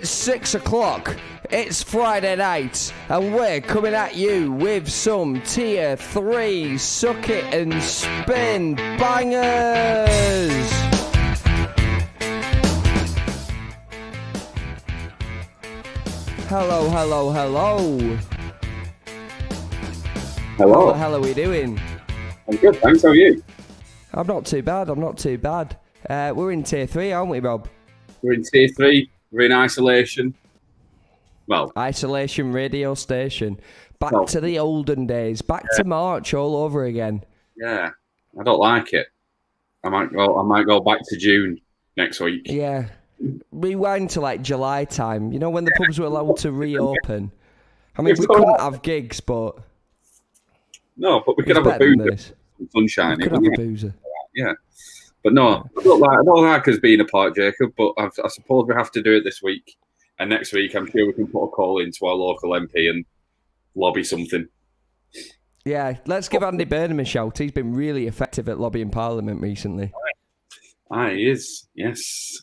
It's 6 o'clock, it's Friday night, and we're coming at you with some Tier 3 Suck It and Spin bangers! Hello. Hello. How the hell are we doing? I'm good, thanks. How are you? I'm not too bad. We're in Tier 3, aren't we, Rob? We're in Tier 3. We're in isolation. Well, Isolation radio station. Back to the olden days. Back to March all over again. yeah, I don't like it. I might go back to June next week. Yeah. Rewind to like July time. You know, when the pubs were allowed to reopen. I mean, we couldn't have gigs, but... No, but we could it's have a better than boozer. this. Some sunshine. We could have a boozer. Yeah. But no, I don't like us being apart, Jacob, but I suppose we have to do it this week. And next week, I'm sure we can put a call into our local MP and lobby something. Yeah, let's give Andy Burnham a shout. He's been really effective at lobbying Parliament recently. He is, yes.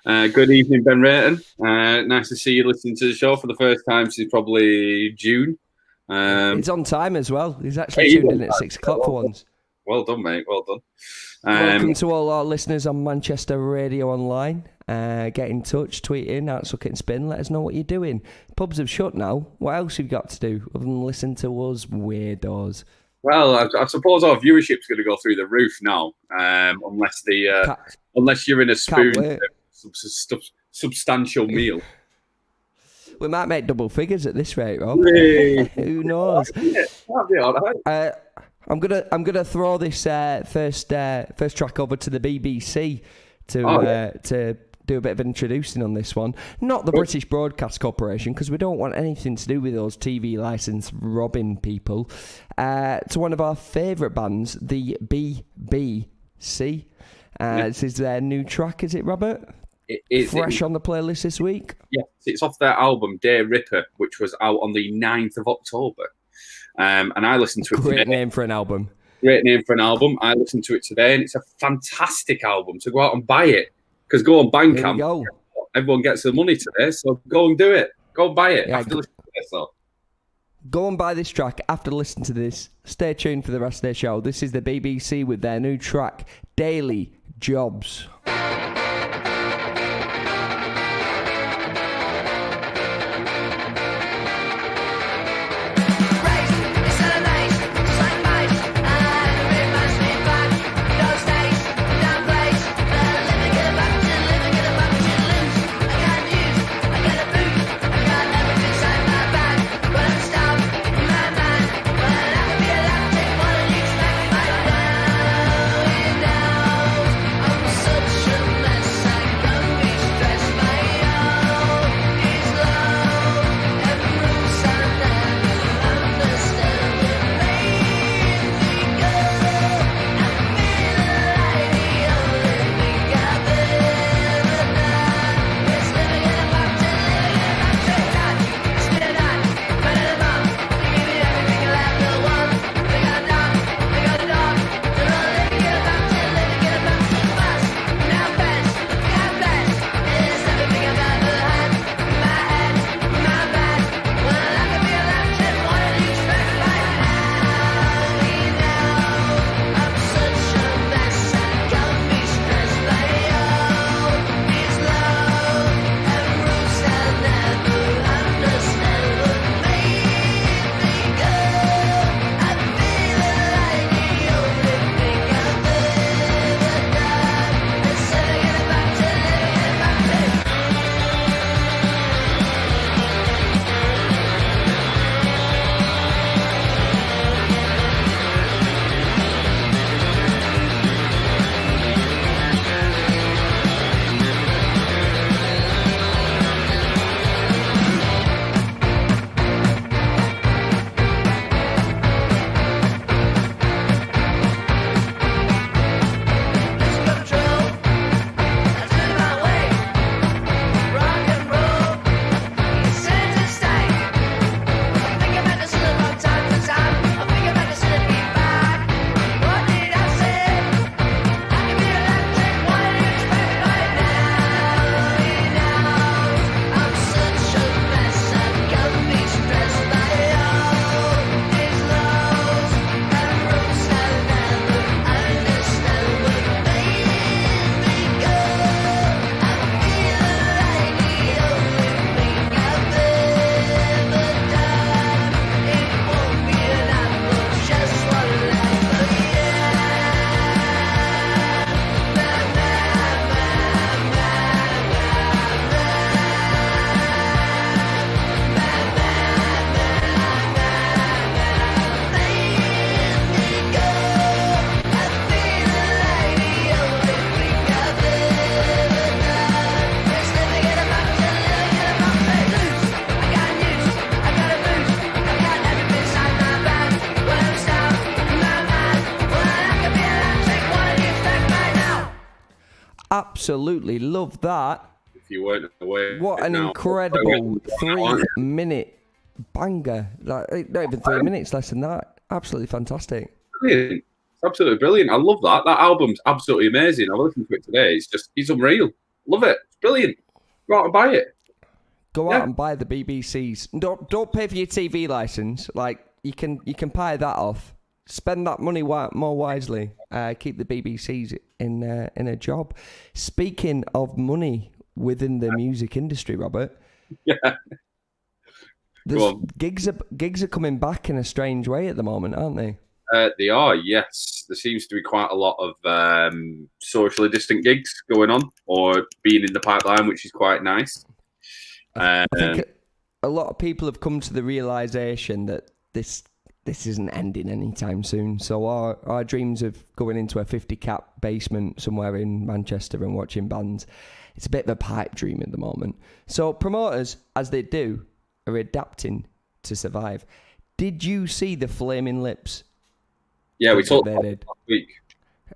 Good evening, Ben Rayton. Nice to see you listening to the show for the first time since probably June. He's on time as well. He's actually tuned in at 6 o'clock for once. Well done, mate. Well done. Welcome to all our listeners on Manchester Radio Online. Get in touch, tweet in, at Suck It and Spin. Let us know what you're doing. Pubs have shut now. What else have you got to do other than listen to us weirdos? Well, I suppose our viewership's going to go through the roof now, unless you're in a spoon substantial meal. We might make double figures at this rate, Rob. Hey. Who knows? That'd be all right. I'm gonna throw this first track over to the BBC to do a bit of introducing on this one. Not the British Broadcast Corporation, because we don't want anything to do with those TV license robbing people. To one of our favourite bands, the BBC. This is their new track, is it, Robert? It is. Fresh on the playlist this week? Yes, it's off their album, Day Ripper, which was out on the 9th of October. And I listened to it today. Great name for an album. Great name for an album. I listened to it today, and it's a fantastic album. So go out and buy it. Because go on Bandcamp. Everyone gets the money today, so go and do it. Go and buy it after listening to this. Go and buy this track after listening to this. Stay tuned for the rest of their show. This is the BBC with their new track, Daily Jobs. Such Absolutely love that. If you weren't aware. What an incredible 3-minute banger. Like, not even 3 minutes, less than that. Absolutely fantastic. Brilliant. It's absolutely brilliant. I love that. That album's absolutely amazing. I listened to it today. It's unreal. Love it. It's brilliant. Go out and buy it. Go out and buy the BBCs. Don't pay for your TV license. Like, you can pay that off. Spend that money more wisely. Keep the BBCs in a job. Speaking of money within the music industry, Robert. Yeah. Gigs are coming back in a strange way at the moment, aren't they? They are, yes. There seems to be quite a lot of socially distant gigs going on or being in the pipeline, which is quite nice. I think a lot of people have come to the realisation that this isn't ending anytime soon. So our dreams of going into a 50-cap basement somewhere in Manchester and watching bands, it's a bit of a pipe dream at the moment. So promoters, as they do, are adapting to survive. Did you see the Flaming Lips? Yeah, we talked about it last week.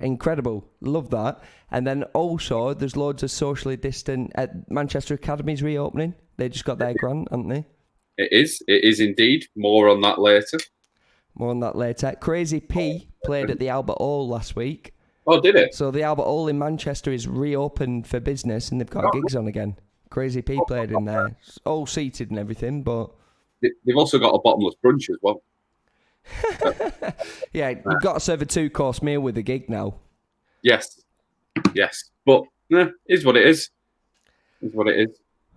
Incredible. Love that. And then also, there's loads of socially distant... Manchester Academy's reopening. They just got their grant, haven't they? It is indeed. More on that later. Crazy P played at the Albert Hall last week. Oh, did it? So the Albert Hall in Manchester is reopened for business and they've got gigs on again. Crazy P played in there. All seated and everything, but... They've also got a bottomless brunch as well. Yeah, you've got to serve a 2-course meal with a gig now. Yes. But is what it is.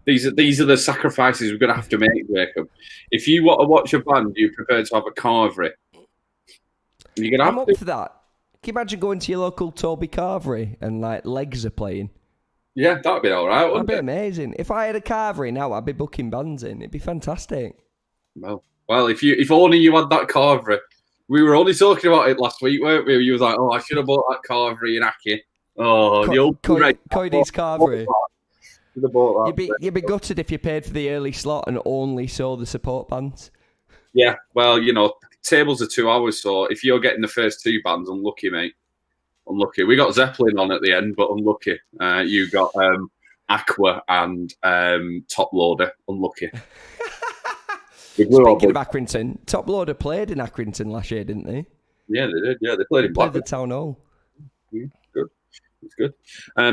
These are the sacrifices we're going to have to make, Jacob. If you want to watch a band, you prefer to have a carvery. You're going to I'm have up for that. Can you imagine going to your local Toby Carvery and like Legs are playing? Yeah, that'd be all right. That'd be amazing. If I had a carvery now, I'd be booking bands in. It'd be fantastic. Well, if only you had that carvery. We were only talking about it last week, weren't we? You was like, I should have bought that carvery in Aki. Oh, the old Cody's carvery. You'd be gutted if you paid for the early slot and only saw the support bands. Yeah, well, tables are 2 hours, so if you're getting the first 2 bands, unlucky, mate. Unlucky. We got Zeppelin on at the end, but unlucky. You got Aqua and Top Loader. Unlucky. Speaking of Accrington, Top Loader played in Accrington last year, didn't they? Yeah, they did. Yeah, they played in Blackburn. The Town Hall. Good. It's good.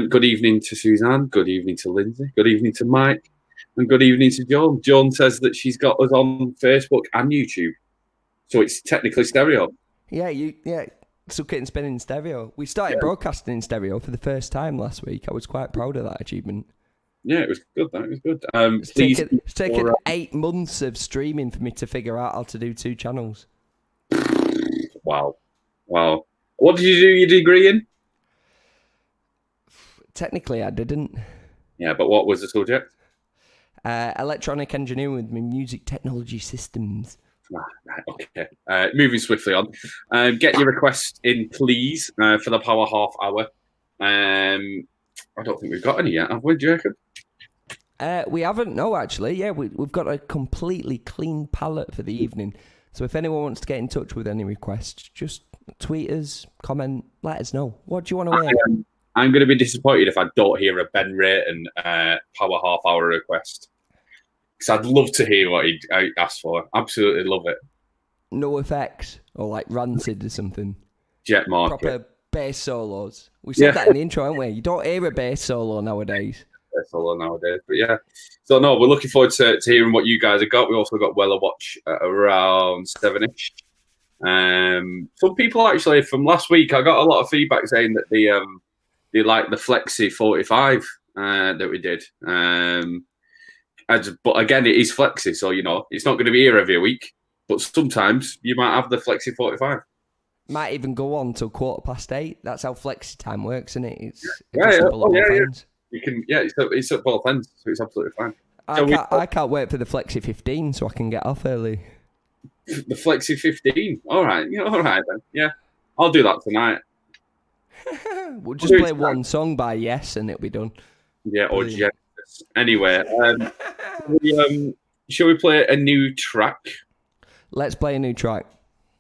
Good evening to Suzanne. Good evening to Lindsay. Good evening to Mike. And good evening to Joan. Joan says that she's got us on Facebook and YouTube. So it's technically stereo. Yeah, Suck It and Spin in stereo. We started broadcasting in stereo for the first time last week. I was quite proud of that achievement. Yeah, it was good. It was good. It's taken 8 months of streaming for me to figure out how to do 2 channels. Wow. What did you do your degree in? Technically, I didn't. Yeah, but what was the subject? Electronic engineering with music technology systems. Okay. Moving swiftly on. Get your request in, please, for the Power Half Hour. I don't think we've got any yet, have we, Jacob? We haven't, no, actually. Yeah, we've got a completely clean palette for the evening. So if anyone wants to get in touch with any requests, just tweet us, comment, let us know. What do you want to hear? I'm going to be disappointed if I don't hear a Ben Rayton Power Half Hour request. Because I'd love to hear what he asked for. Absolutely love it. No effects or like Rancid or something. Jet Market. Proper bass solos. We said that in the intro, haven't we? You don't hear a bass solo nowadays. But yeah. So no, we're looking forward to hearing what you guys have got. We also got Weller Watch at around 7ish. Some people actually from last week, I got a lot of feedback saying that they like the Flexi 45 that we did. But again, it is Flexi, so it's not going to be here every week. But sometimes you might have the Flexi 45. Might even go on till 8:15. That's how Flexi time works, isn't it? It's You can, it's at both ends, so it's absolutely fine. I can't wait for the Flexi 15 so I can get off early. The Flexi 15? All right. All right then. Yeah. I'll do that tonight. We'll just play one song by Yes and it'll be done. Yeah, or Genesis. Anyway, shall we play a new track? Let's play a new track.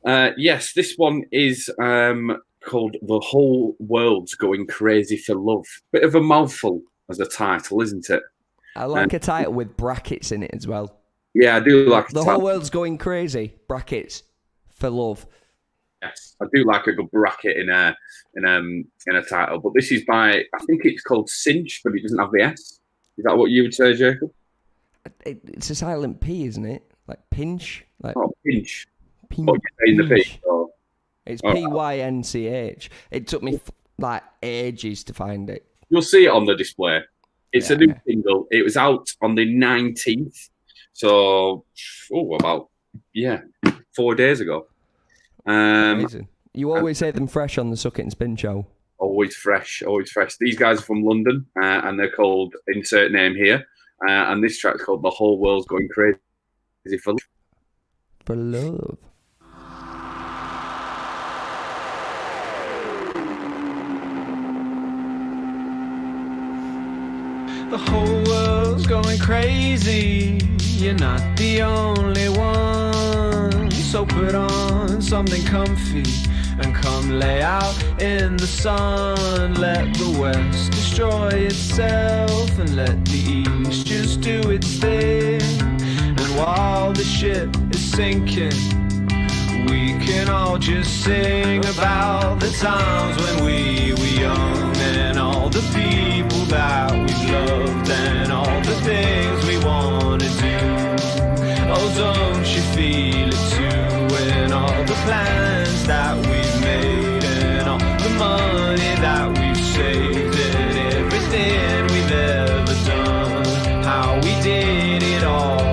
Yes, this one is called "The Whole World's Going Crazy for Love." Bit of a mouthful as a title, isn't it? I like a title with brackets in it as well. Yeah, I do like The Whole World's Going Crazy, brackets, for love. Yes, I do like a good bracket in a title. But this is by, I think it's called Cinch, but it doesn't have the S. Is that what you would say, Jacob? It's a silent P, isn't it? Like pinch. Like Pinch. pinch. What you say in the P? So. It's P-Y-N-C-H. It took me like ages to find it. You'll see it on the display. It's a new single. It was out on the 19th. So, about 4 days ago. Amazing. You always say them fresh on the Suck It and Spin show. Always fresh, always fresh. These guys are from London, and they're called Insert Name Here. And this track's called The Whole World's Going Crazy for Love. For love. The whole world's going crazy. You're not the only one. So put on something comfy and come lay out in the sun. Let the West destroy itself and let the East just do its thing. And while the ship is sinking, we can all just sing about the times when we were young, and all the people that we loved, and all the things we want to do. Oh, don't you feel it too? And all the plans that we've made, and all the money that we've saved, and everything we've ever done, how we did it all.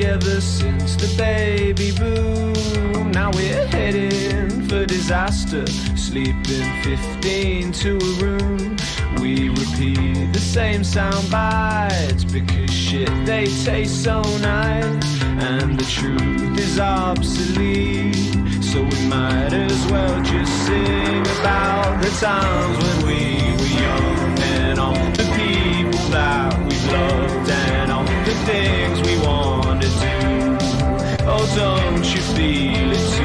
Ever since the baby boom, now we're heading for disaster, sleeping 15 to a room. We repeat the same sound bites because shit, they taste so nice, and the truth is obsolete. So we might as well just sing about the times when we were young, and all the people that we've loved, and all the things we want to do. Oh, don't you feel it too?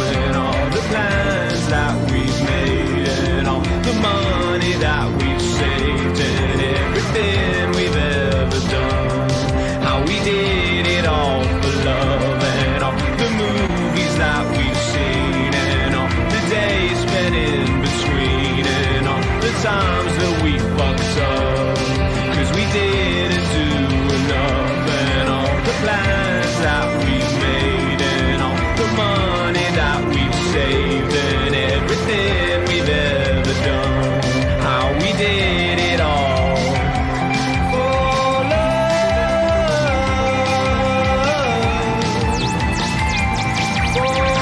And all the plans that we've made, and all the money that we've saved, and everything we've ever done, how we did it all for love, and all the movies that we've seen, and all the days spent in between, and all the times that we fucked up, 'cause we didn't do enough, and all the plans that we've made, and all the money that we've saved, and everything we've ever done, how we did it all for love,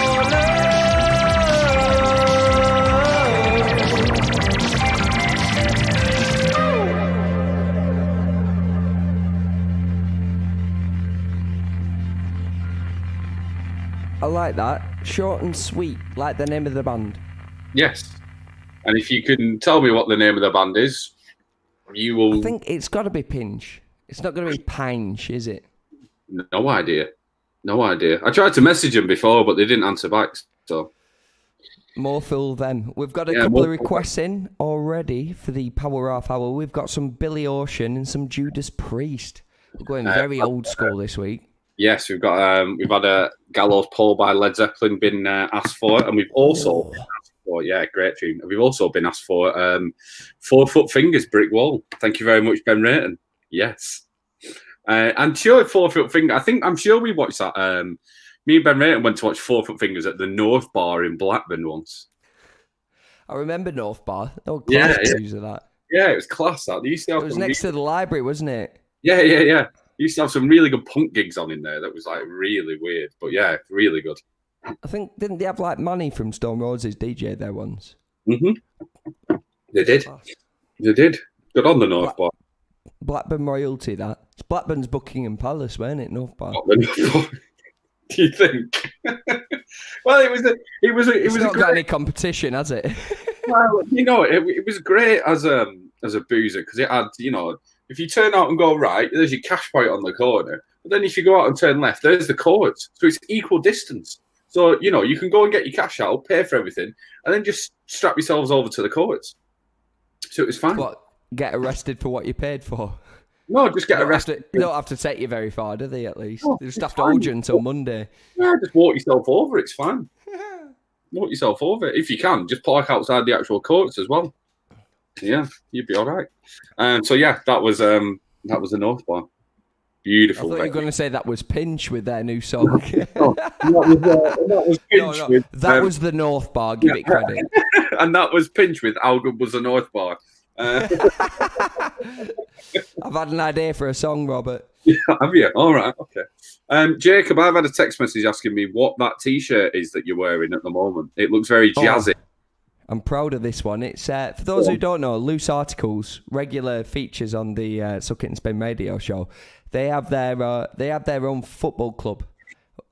for love. I like that. Short and sweet, like the name of the band. Yes. And if you can tell me what the name of the band is, you will... I think it's got to be Pinch. It's not going to be Pinch, is it? No idea. No idea. I tried to message them before, but they didn't answer back, so... More fool them. We've got a couple of requests in already for the Power Half Hour. We've got some Billy Ocean and some Judas Priest. We're going very old school this week. Yes, we've got we've had a Gallows Pole by Led Zeppelin been asked for, and we've also been asked for, great tune. And we've also been asked for 4 Foot Fingers, Brick Wall. Thank you very much, Ben Rayton. Yes, and sure, 4 Foot Finger. I'm sure we watched that. Me and Ben Rayton went to watch 4 Foot Fingers at the North Bar in Blackburn once. I remember North Bar. Oh, yeah. Of that. Yeah, it was class. That they used to have it was next to the library, wasn't it? Yeah. Used to have some really good punk gigs on in there. That was like really weird, but yeah, really good. I think didn't they have like Manny from Stone Roses DJ there once? Mm-hmm. They did. They did. Good on the North Bar. Blackburn royalty. That it's Blackburn's Buckingham Palace, weren't it? North Bar. Do you think? Well, it was not got any competition, has it? Well, it was great as a boozer because it had, if you turn out and go right, there's your cash point on the corner. But then if you go out and turn left, there's the courts. So it's equal distance. So, you know, you can go and get your cash out, pay for everything, and then just strap yourselves over to the courts. So it was fine. What, get arrested for what you paid for? No, just get arrested. They don't have to take you very far, do they, at least? No, they just have to hold you until Monday. Yeah, just walk yourself over. It's fine. Walk yourself over. If you can, just park outside the actual courts as well. Yeah, you'd be all right. So, yeah, that was the North Bar. Beautiful. I thought you were going to say that was Pinch with their new song. that was Pinch with... That was the North Bar, give it credit. And that was Pinch with How Good Was the North Bar. I've had an idea for a song, Robert. Yeah, have you? All right, okay. Jacob, I've had a text message asking me what that T-shirt is that you're wearing at the moment. It looks very jazzy. I'm proud of this one. It's for those who don't know, Loose Articles, regular features on the Suck It and Spin radio show. They have their own football club,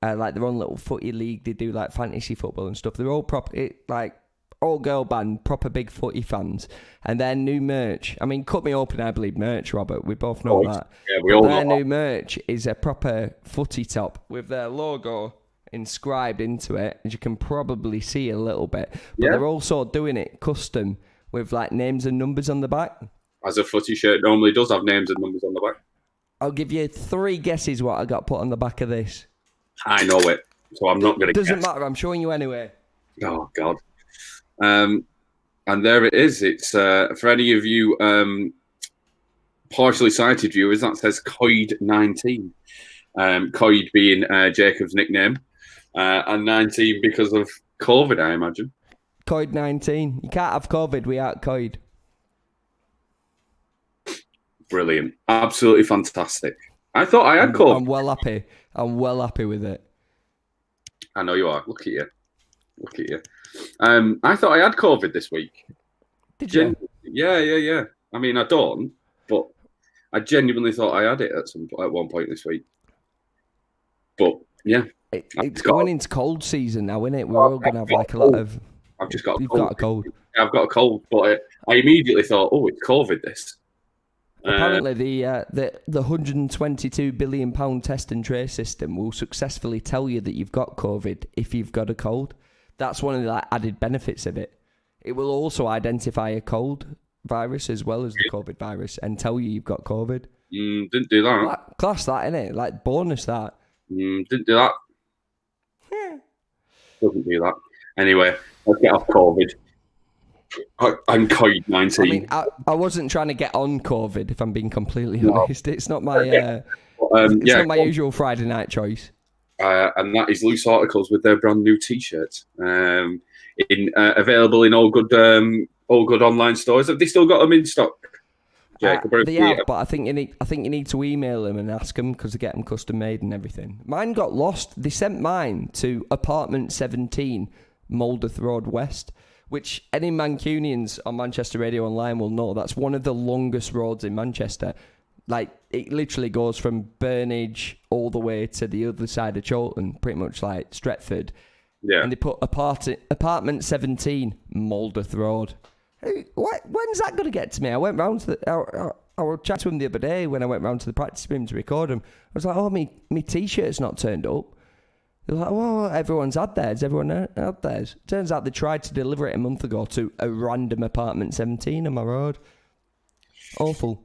like their own little footy league. They do like fantasy football and stuff. They're all proper, like all girl band, proper big footy fans. And their new merch. I mean, cut me open, I believe merch, Robert. We both know that. Yeah, we all know their new merch is a proper footy top with their logo inscribed into it, as you can probably see a little bit. But they're also doing it custom with like names and numbers on the back. As a footy shirt normally does have names and numbers on the back. I'll give you 3 guesses what I got put on the back of this. I know it, so I'm not going to guess. Doesn't matter, I'm showing you anyway. Oh, God. And there it is. It's for any of you partially sighted viewers, that says Coid19. Coid being Jacob's nickname, and 19 because of COVID, I imagine. Coid19. You can't have COVID without Coid. Brilliant. Absolutely fantastic. I thought I had COVID. I'm well happy. I'm well happy with it. I know you are. Look at you. Look at you. I thought I had COVID this week. Did you? Yeah. I mean, I don't, but I genuinely thought I had it at one point this week. But yeah, it's going into cold season now, isn't it? We're all going to have like a lot of. I've just got a You've cold. got a cold. I've got a cold, but I immediately thought, oh, it's COVID. This. Apparently, the £122 billion test and trace system will successfully tell you that you've got COVID if you've got a cold. That's one of the added benefits of it. It will also identify a cold virus as well as the COVID virus and tell you you've got COVID. Didn't do that. Class that, innit? Like, bonus that. Didn't do that. Doesn't do that. Anyway, let's get off COVID. I'm COVID-19. I mean, I wasn't trying to get on COVID, if I'm being completely honest. It's not my it's not my usual Friday night choice. And that is Loose Articles with their brand new T-shirts, available in all good online stores. Have they still got them in stock? They have, but I think you need to email them and ask them because they get them custom made and everything. Mine got lost. They sent mine to Apartment 17, Moldeth Road West, which any Mancunians on Manchester Radio Online will know. That's one of the longest roads in Manchester. Like, it literally goes from Burnage all the way to the other side of Chorlton, pretty much like Stretford. Yeah. And they put Apartment 17, Moldeth Road. Hey, when's that going to get to me? I went round to I was chatting to him the other day when I went round to the practice room to record him. I was like, oh, me T-shirt's not turned up. They're like, well, everyone's had theirs. Everyone had theirs. Turns out they tried to deliver it a month ago to a random Apartment 17 on my road. Awful.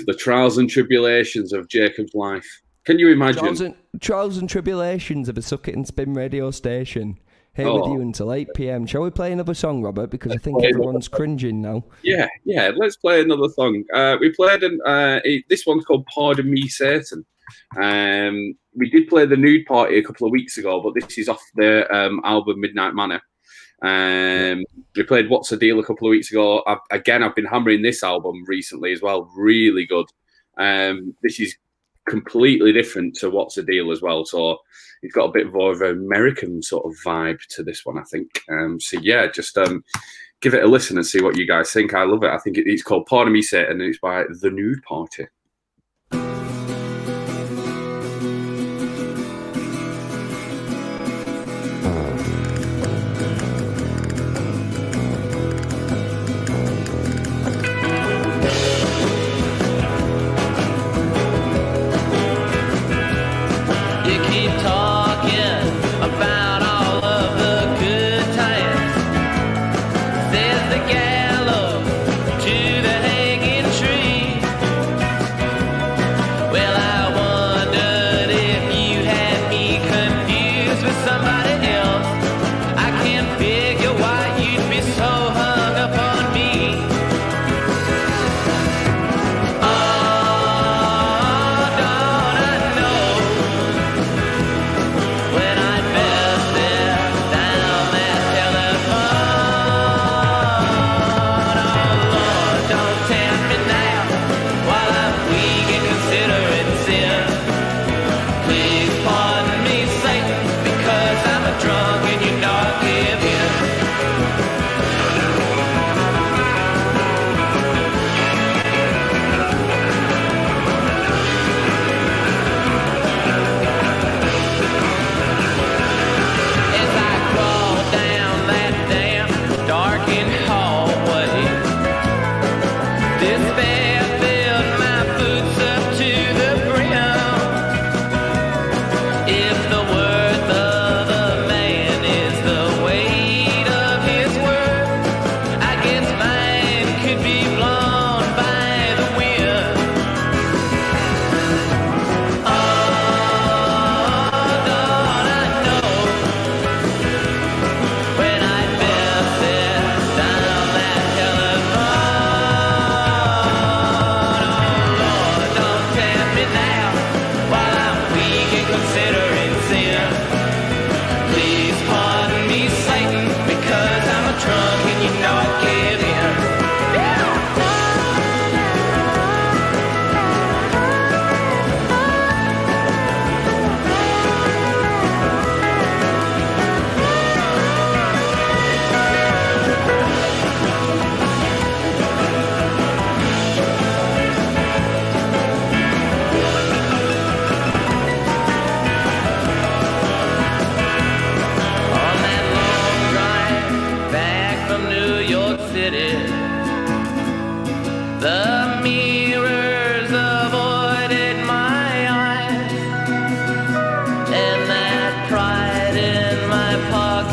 The trials and tribulations of Jacob's life. Can you imagine? Trials and tribulations of a Suck It and Spin radio station. Here with you until 8 p.m. Shall we play another song, Robert? Because I think everyone's cringing now. Yeah. Let's play another song. We played this one's called Pardon Me, Satan. We did play The Nude Party a couple of weeks ago, but this is off the album Midnight Manor. We played What's the Deal a couple of weeks ago. I've been hammering this album recently as well. Really good. This is completely different to What's the Deal as well. So it's got a bit more of an American sort of vibe to this one, I think. So yeah, just give it a listen and see what you guys think. I love it. I think it's called Pardon Me, Satan, and it's by The Nude Party.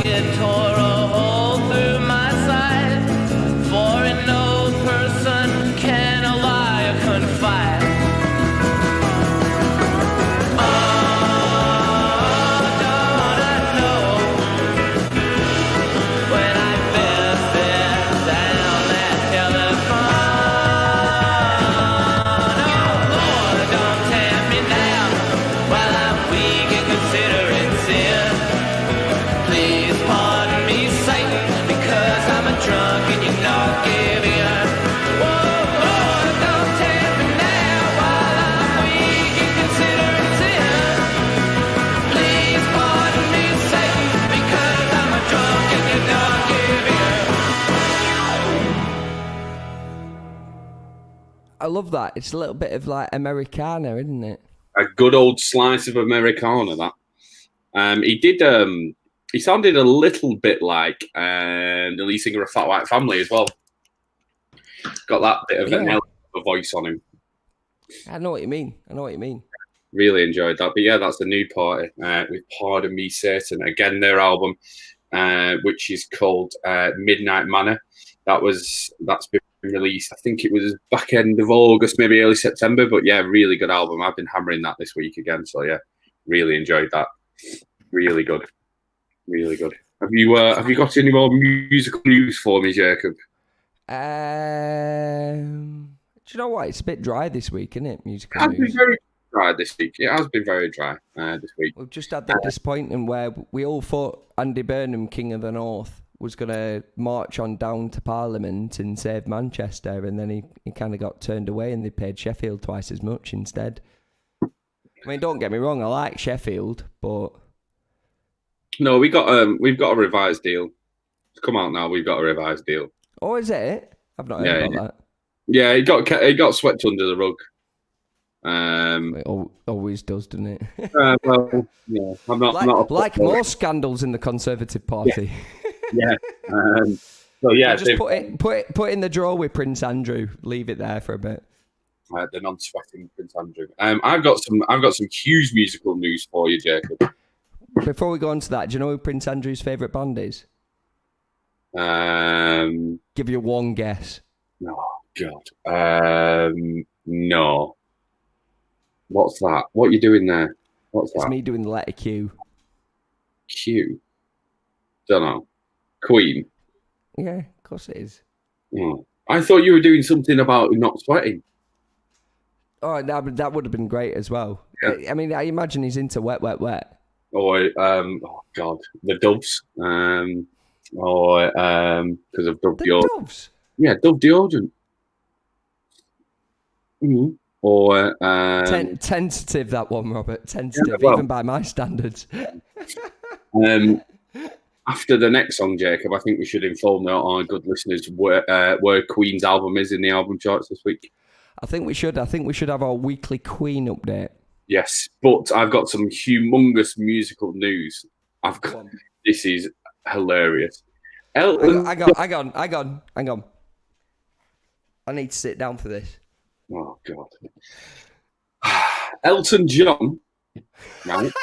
it tore a hole through my side. For in no person can a liar confide. Oh, don't I know when I first set down that telephone. Oh Lord, don't tempt me now while I'm weak and considering sin. Please pardon me, Satan, because I'm a drunk and you're not giving up. Oh Lord, don't tempt me now while I'm weak and considering sin. Please pardon me, Satan, because I'm a drunk and you're not giving up. I love that. It's a little bit of like Americana, isn't it? A good old slice of Americana, that. He did. He sounded a little bit like the lead singer of Fat White Family as well. Got that bit of an element of a voice on him. I know what you mean. Really enjoyed that. But yeah, that's the new party with Pardon Me Satan. Again, their album, which is called Midnight Manor. That's been released. I think it was back end of August, maybe early September. But yeah, really good album. I've been hammering that this week again. So yeah, really enjoyed that. Really good. Really good. Have you got any more musical news for me, Jacob? Do you know what? It's a bit dry this week, isn't it? Musical It has news. been very dry this week. It has been very dry this week. We've just had that disappointment where we all thought Andy Burnham, King of the North, was going to march on down to Parliament and save Manchester, and then he kind of got turned away and they paid Sheffield twice as much instead. I mean, don't get me wrong, I like Sheffield, but... No, we've got a revised deal. It's come out now. We've got a revised deal. Oh, is it? I've not heard about that. Yeah, it got swept under the rug. It always does, doesn't it? Well, yeah, I'm not like more scandals in the Conservative Party. Yeah. So yeah, just put it in the drawer with Prince Andrew. Leave it there for a bit. The non-sweating Prince Andrew. I've got some huge musical news for you, Jacob. Before we go on to that, do you know who Prince Andrew's favourite band is? Give you one guess. Oh God. No. What's that? What are you doing there? What's It's that? me doing the letter Q. Q. Don't know. Queen. Yeah, of course it is. Oh. I thought you were doing something about not sweating. Oh, that would have been great as well. Yeah. I mean, I imagine he's into Wet, Wet, Wet. Or oh God, the Doves. Because of Dove The deodorant. Doves. Yeah, Dove deodorant. Mm-hmm. Or Tentative, that one, Robert. Tentative, Yeah, well. even by my standards. After the next song, Jacob, I think we should inform our good listeners where Queen's album is in the album charts this week. I think we should have our weekly Queen update. Yes, but I've got some humongous musical news. This is hilarious. Hang on. I need to sit down for this. Oh God. Elton John. Right?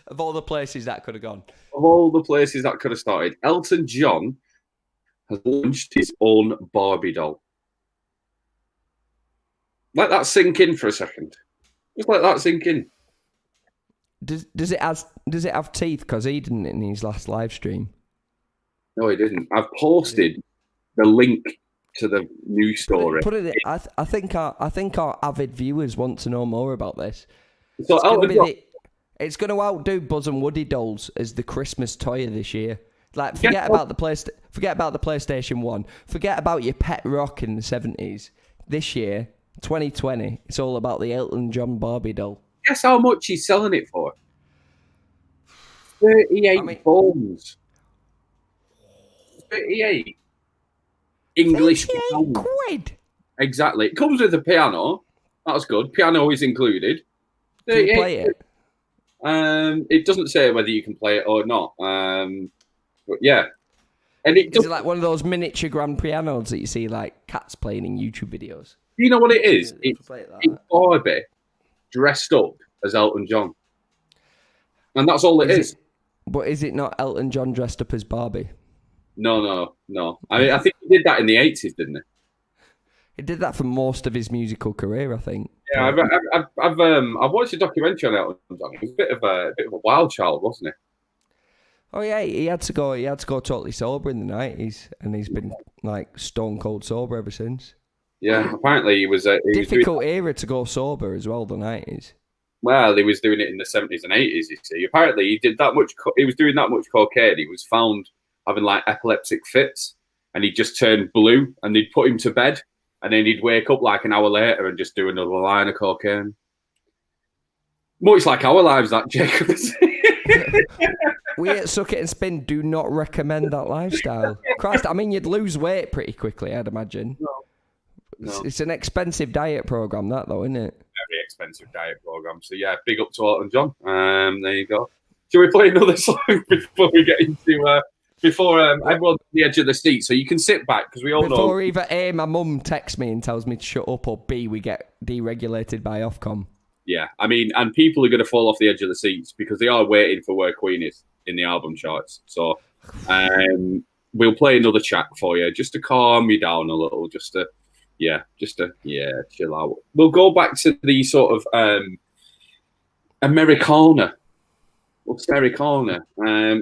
Of all the places that could have gone. Of all the places that could have started, Elton John has launched his own Barbie doll. Let that sink in for a second. Just let that sink in. Does it have teeth? Because he didn't in his last live stream. No, he didn't. I've posted the link to the news story. I think our avid viewers want to know more about this. So It's going to outdo Buzz and Woody dolls as the Christmas toy of this year. Like, forget about the PlayStation 1. Forget about your pet rock in the 70s. This year, 2020, it's all about the Elton John Barbie doll. Guess how much he's selling it for? 38 bones. 38 English pounds. £38. Exactly. It comes with a piano. That's good. Piano is included. Can you play it? It doesn't say whether you can play it or not. But yeah. And Is it like one of those miniature grand pianos that you see like cats playing in YouTube videos? You know what it is? It's Play it like that. Barbie dressed up as Elton John. And that's all it is. But is it not Elton John dressed up as Barbie? No. I mean, I think he did that in the 80s, didn't he? He did that for most of his musical career, I think. Yeah, I've watched a documentary on Elton John. He was a bit of a wild child, wasn't he? Oh yeah, he had to go totally sober in the 90s, and he's been like stone cold sober ever since. Yeah, apparently he was difficult era to go sober as well, the 90s. Well, he was doing it in the 70s and 80s. You see, apparently he did that much. He was doing that much cocaine. He was found having like epileptic fits, and he just turned blue. And they'd put him to bed, and then he'd wake up like an hour later and just do another line of cocaine. Much like our lives, that Jacob. We at Suck It and Spin do not recommend that lifestyle. Christ, I mean, you'd lose weight pretty quickly, I'd imagine. No. It's an expensive diet program, that though, isn't it? Very expensive diet program. So yeah, big up to Elton John. There you go. Shall we play another song before we get into everyone's on the edge of the seat, so you can sit back because we all know. Before either A, my mum texts me and tells me to shut up, or B, we get deregulated by Ofcom. Yeah, I mean, and people are going to fall off the edge of the seats because they are waiting for where Queen is in the album charts. So we'll play another track for you just to calm you down a little, just to chill out. We'll go back to the sort of Americana. What's Americana?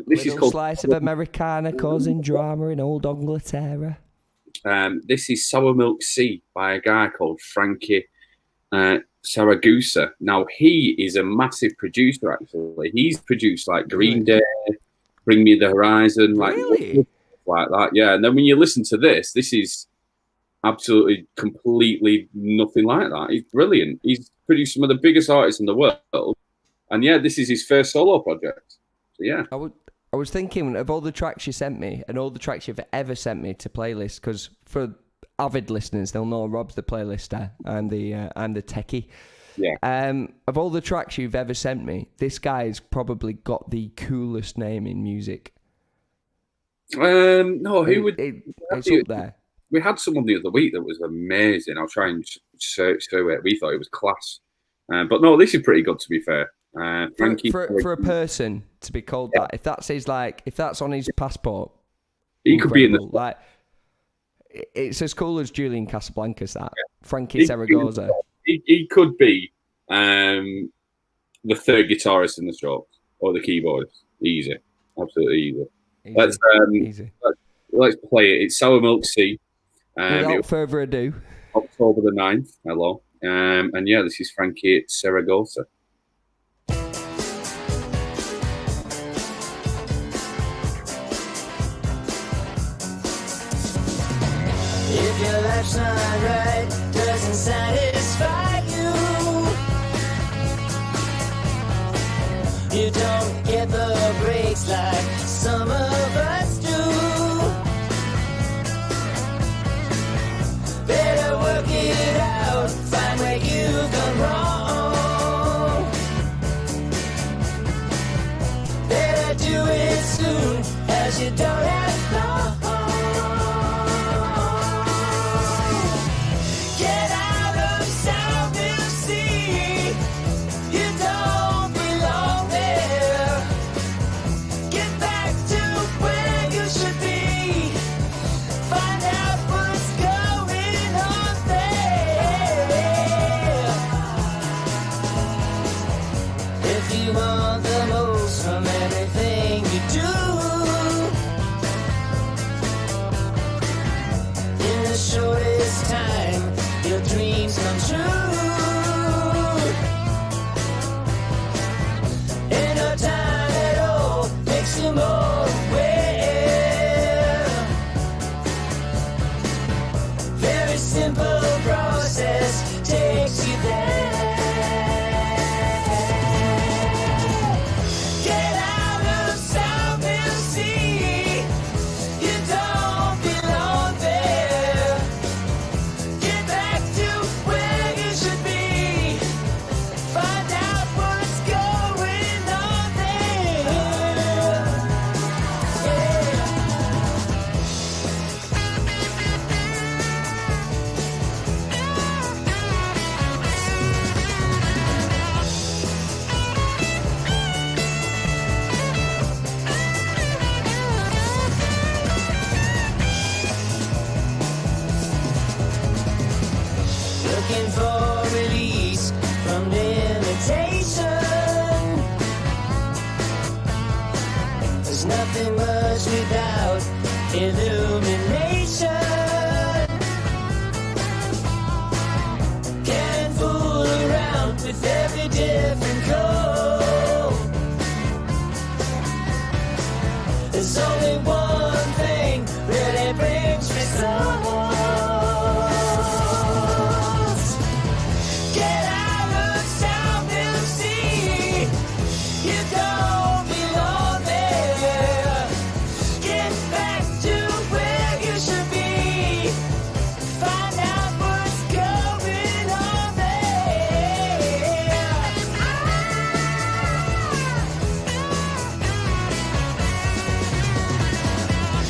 This is called Slice of Americana causing drama in old Inglaterra. This is Sour Milk Sea by a guy called Frankie Saragusa. Now, he is a massive producer, actually. He's produced like Green Day, Bring Me the Horizon, like that. Yeah, and then when you listen to this is absolutely, completely nothing like that. He's brilliant. He's produced some of the biggest artists in the world. And yeah, this is his first solo project. So yeah. I was thinking of all the tracks you sent me and all the tracks you've ever sent me to playlist, because for avid listeners, they'll know Rob's the playlister and the techie. Yeah. Of all the tracks you've ever sent me, this guy's probably got the coolest name in music. No, who would? It's up there. We had someone the other week that was amazing. I'll try and search through it. We thought it was class. But no, this is pretty good, to be fair. Frankie, for a person to be called that, if that's on his passport, he could be in the like. It's as cool as Julian Casablancas. That Frankie Saragosa. He could be the third guitarist in the Strokes or the keyboardist. Easy, absolutely easy. Easy. Let's play it. It's Sour Milk Sea. Without further ado, October the 9th. Hello. And yeah, this is Frankie Saragosa. If your life's not right, doesn't satisfy you, you don't get the breaks like some of us do. Better work it out, find where you've gone wrong. Better do it soon, as you don't have long. You want the most from everything you do. rush without illumination. Can fool around with every different code. There's only one thing really brings me close. Get out of town and see you don't belong there. Get back to where you should be. Find out what's going on there.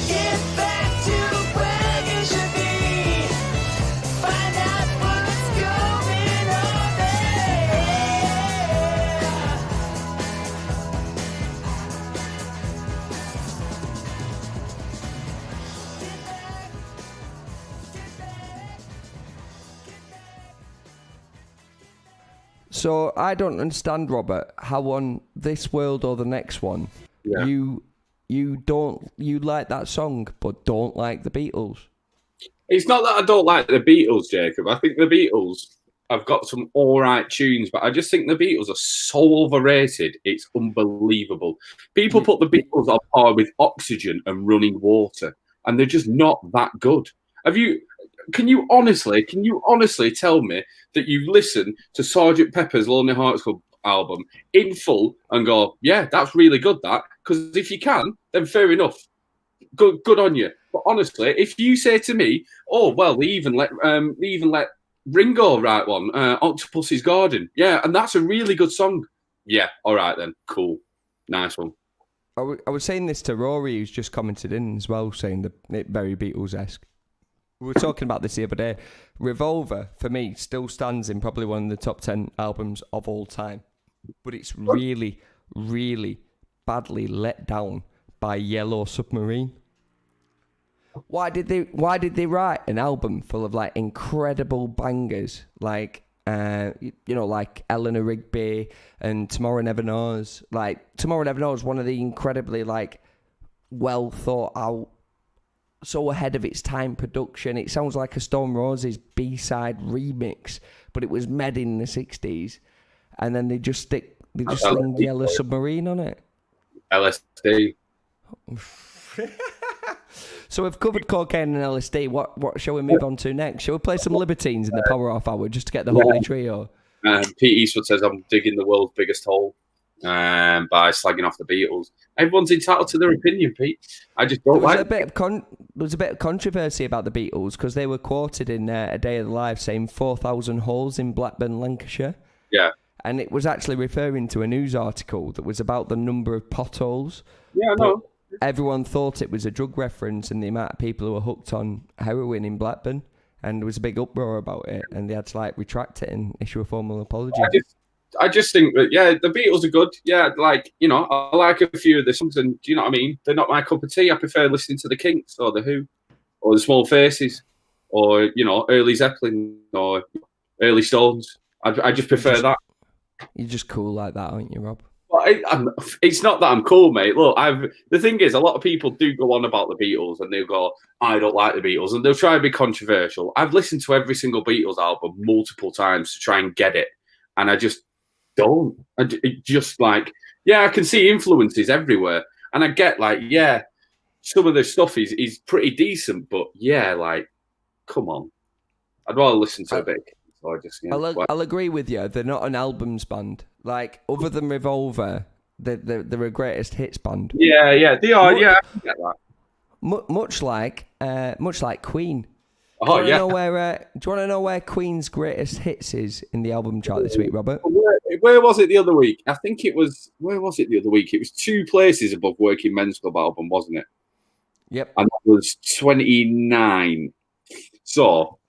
Get back to where you should be. Find out what's going on there. So I don't understand, Robert, how on this world or the next one Yeah. you like that song but don't like the Beatles. It's not that I don't like the Beatles, Jacob. I think the Beatles have got some all right tunes, but I just think the Beatles are so overrated. It's unbelievable. People put the Beatles on par with Oxygen and Running Water, and they're just not that good. Can you honestly tell me that you listen to Sgt. Pepper's Lonely Hearts Club album in full and go, yeah, that's really good, that? Because if you can, then fair enough. Good on you. But honestly, if you say to me, oh well, they even let Ringo write one, Octopus's Garden, yeah, and that's a really good song. Yeah, all right then, cool, nice one. I was saying this to Rory, who's just commented in as well, saying that it very Beatles-esque. We were talking about this the other day. Revolver, for me, still stands in probably one of the top 10 albums of all time. But it's really, really badly let down by Yellow Submarine. Why did they write an album full of like incredible bangers like like Eleanor Rigby and Tomorrow Never Knows? Like Tomorrow Never Knows, one of the incredibly like well thought out, so ahead of its time production. It sounds like a Stone Roses B-side remix, but it was made in the 60s, and then they just sling Yellow Submarine on it. LSD. So we've covered cocaine and LSD. What shall we move on to next? Shall we play some Libertines in the Power Off Hour just to get the Holy Trio? Pete Eastwood says, I'm digging the world's biggest hole by slagging off the Beatles. Everyone's entitled to their opinion, Pete. I just don't like it. There was a bit of controversy about the Beatles because they were quoted in A Day of the Life saying 4,000 holes in Blackburn, Lancashire. Yeah. And it was actually referring to a news article that was about the number of potholes. Yeah, I know. Everyone thought it was a drug reference and the amount of people who were hooked on heroin in Blackburn. And there was a big uproar about it. And they had to retract it and issue a formal apology. I just think that, yeah, the Beatles are good. Yeah, I like a few of the songs, and do you know what I mean? They're not my cup of tea. I prefer listening to the Kinks or the Who or the Small Faces or, early Zeppelin or early Stones. I just prefer that. You're just cool like that, aren't you, Rob? Well, it's not that I'm cool, mate. Look, the thing is, a lot of people do go on about the Beatles and they'll go, I don't like the Beatles, and they'll try and be controversial. I've listened to every single Beatles album multiple times to try and get it, and I just don't. I can see influences everywhere, and I get some of the stuff is pretty decent, but come on, I'd rather listen to a bit. So I'll agree with you. They're not an albums band. Other than Revolver, they're a greatest hits band. Yeah, they are. I can get that. Much like Queen. Oh, do you want to know where Queen's greatest hits is in the album chart this week, Robert? Where was it the other week? I think it was. Where was it the other week? It was 2 places above Working Men's Club album, wasn't it? Yep. And that was 29. So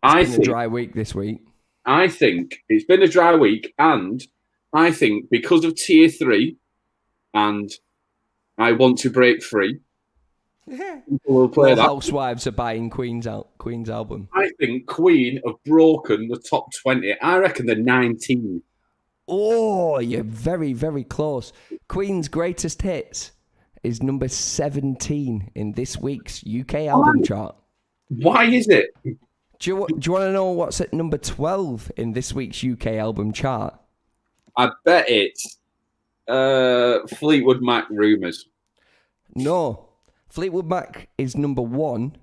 It's been a dry week this week. I think it's been a dry week, and I think because of Tier 3 and I Want to Break Free, people will play that. Housewives are buying Queen's album. I think Queen have broken the top 20. I reckon they're 19. Oh, you're very, very close. Queen's greatest hits is number 17 in this week's UK album chart. Why is it? Do you want to know what's at number 12 in this week's UK album chart? I bet it's Fleetwood Mac Rumours. No. Fleetwood Mac is number 1,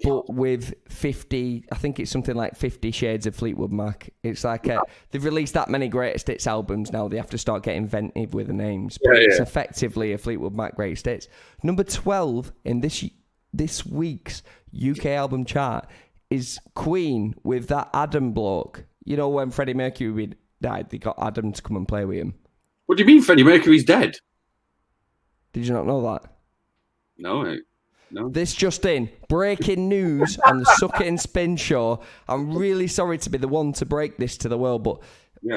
but with 50, I think it's something like 50 Shades of Fleetwood Mac. It's like they've released that many greatest hits albums now, they have to start getting inventive with the names. But it's effectively a Fleetwood Mac greatest hits. Number 12 in this week's UK album chart is Queen with that Adam bloke. You know, when Freddie Mercury died, they got Adam to come and play with him. What do you mean Freddie Mercury's dead? Did you not know that? No. This just in, breaking news on the Suck It and Spin show. I'm really sorry to be the one to break this to the world, but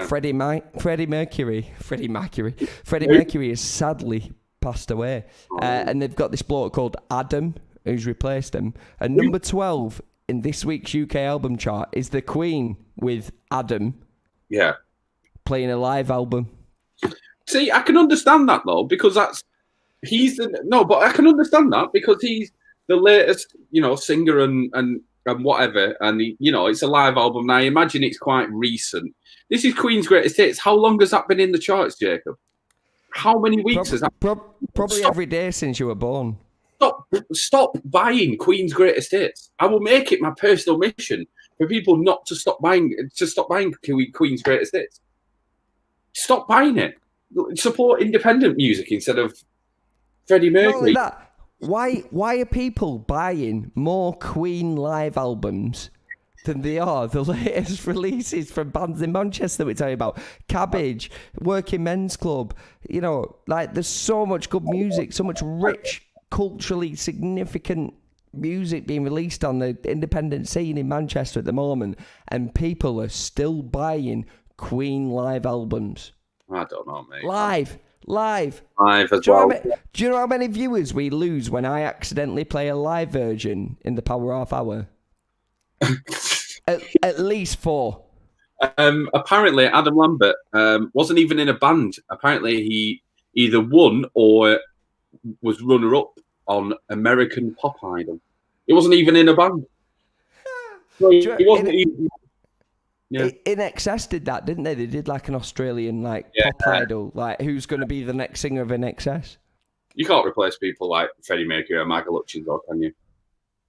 Freddie Mercury has sadly passed away. And they've got this bloke called Adam who's replaced him. And number 12 in this week's UK album chart is The Queen with Adam playing a live album. See, I can understand that though, because but I can understand that because he's the latest, singer and whatever, and it's a live album. Now I imagine it's quite recent. This is Queen's greatest hits. How long has that been in the charts, Jacob? How many weeks has that? Probably every day since you were born. Stop buying Queen's greatest hits. I will make it my personal mission for people not to stop buying Queen's greatest hits. Stop buying it. Support independent music instead of Freddie Mercury. Not only that, why are people buying more Queen live albums than they are the latest releases from bands in Manchester we're talking about? Cabbage, Working Men's Club. There's so much good music, so much rich, culturally significant music being released on the independent scene in Manchester at the moment, and people are still buying Queen live albums. I don't know, mate. Live as well. Do you know how many viewers we lose when I accidentally play a live version in the Power Half Hour? at least 4. Apparently, Adam Lambert wasn't even in a band. Apparently, he either won or was runner-up on American Pop Idol. He wasn't even in a band. So he wasn't even... Yeah. In Excess did that, didn't they? They did like an Australian pop idol, who's going to be the next singer of In Excess. You can't replace people like Freddie Mercury or Michael Hutchins, though, can you?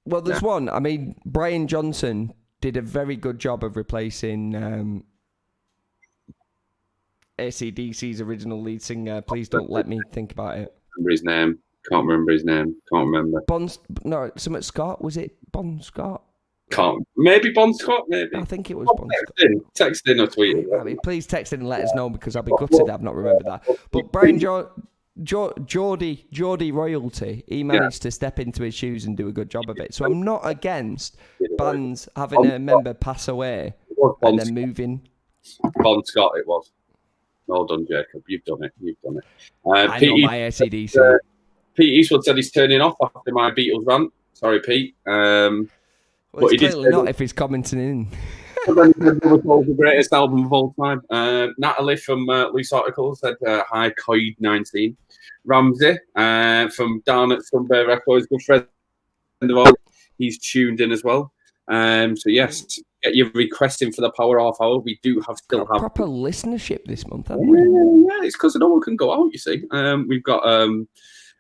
Well, there's one. I mean, Brian Johnson did a very good job of replacing AC/DC's original lead singer. Please don't let me think about it. Can't remember his name. Something Scott. Was it Bon Scott? Maybe Bon Scott, maybe. I think it was Bon Scott. Text in or tweet. I mean, please text in and let us know because I'll be gutted I've not remembered that. But Brian Geordie Royalty, he managed to step into his shoes and do a good job of it. So I'm not against bands having a member pass away and then moving. Bon Scott it was. Well done, Jacob. You've done it. I know my AC/DC. Pete Eastwood said he's turning off after my Beatles rant. Sorry, Pete. Well, he's clearly not if he's commenting in. The greatest album of all time. Natalie from Loose Articles said, hi, Coid19. Ramsey from down at Sunbury Records, good friend of ours. He's tuned in as well. So, yes, get your request in for the Power Half Hour. We do still have proper listenership this month, haven't we? Yeah, it's because no one can go out, you see.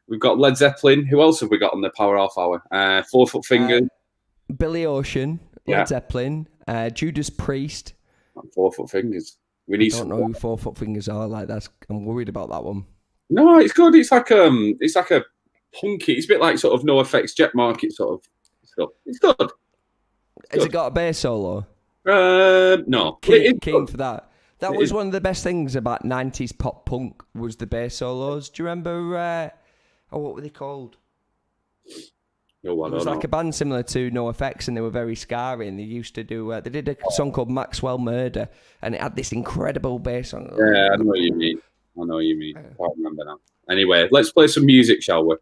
We've got Led Zeppelin. Who else have we got on the Power Half Hour? 4 Foot Fingers. Billy Ocean, Led Zeppelin, Judas Priest. 4 Foot Fingers. I don't know who 4 Foot Fingers are. I'm worried about that one. No, it's good. It's like a punky. It's a bit like sort of NoFX Jet Market sort of stuff. It's good. Has it got a bass solo? No. Keen for that. That was one of the best things about 90s pop punk was the bass solos. Do you remember? What were they called? No, it was like a band similar to NoFX, and they were very scary. And they used to do. They did a song called Maxwell Murder, and it had this incredible bass on it. Yeah, I know what you mean. I can't remember now. Anyway, let's play some music, shall we?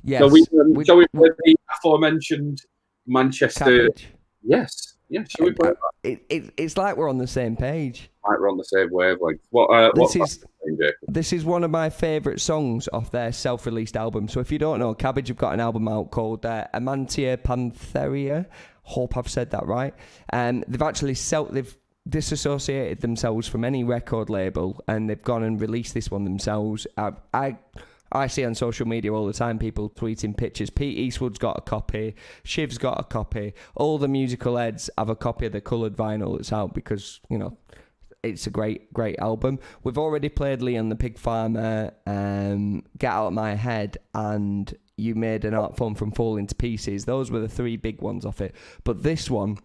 Yes. Shall we play the aforementioned Manchester? Cabbage. Yes. Yeah, should we play that? It's like we're on the same page. Right, we're on the same wavelength. This is one of my favourite songs off their self-released album. So if you don't know, Cabbage have got an album out called Amantia Pantheria. Hope I've said that right. And they've actually they've disassociated themselves from any record label, and they've gone and released this one themselves. I see on social media all the time people tweeting pictures. Pete Eastwood's got a copy. Shiv's got a copy. All the musical heads have a copy of the coloured vinyl that's out because, you know, it's a great album. We've already played Leon the Pig Farmer, Get Out of My Head, and You Made an Art Form from Falling to Pieces. Those were the three big ones off it. But this one,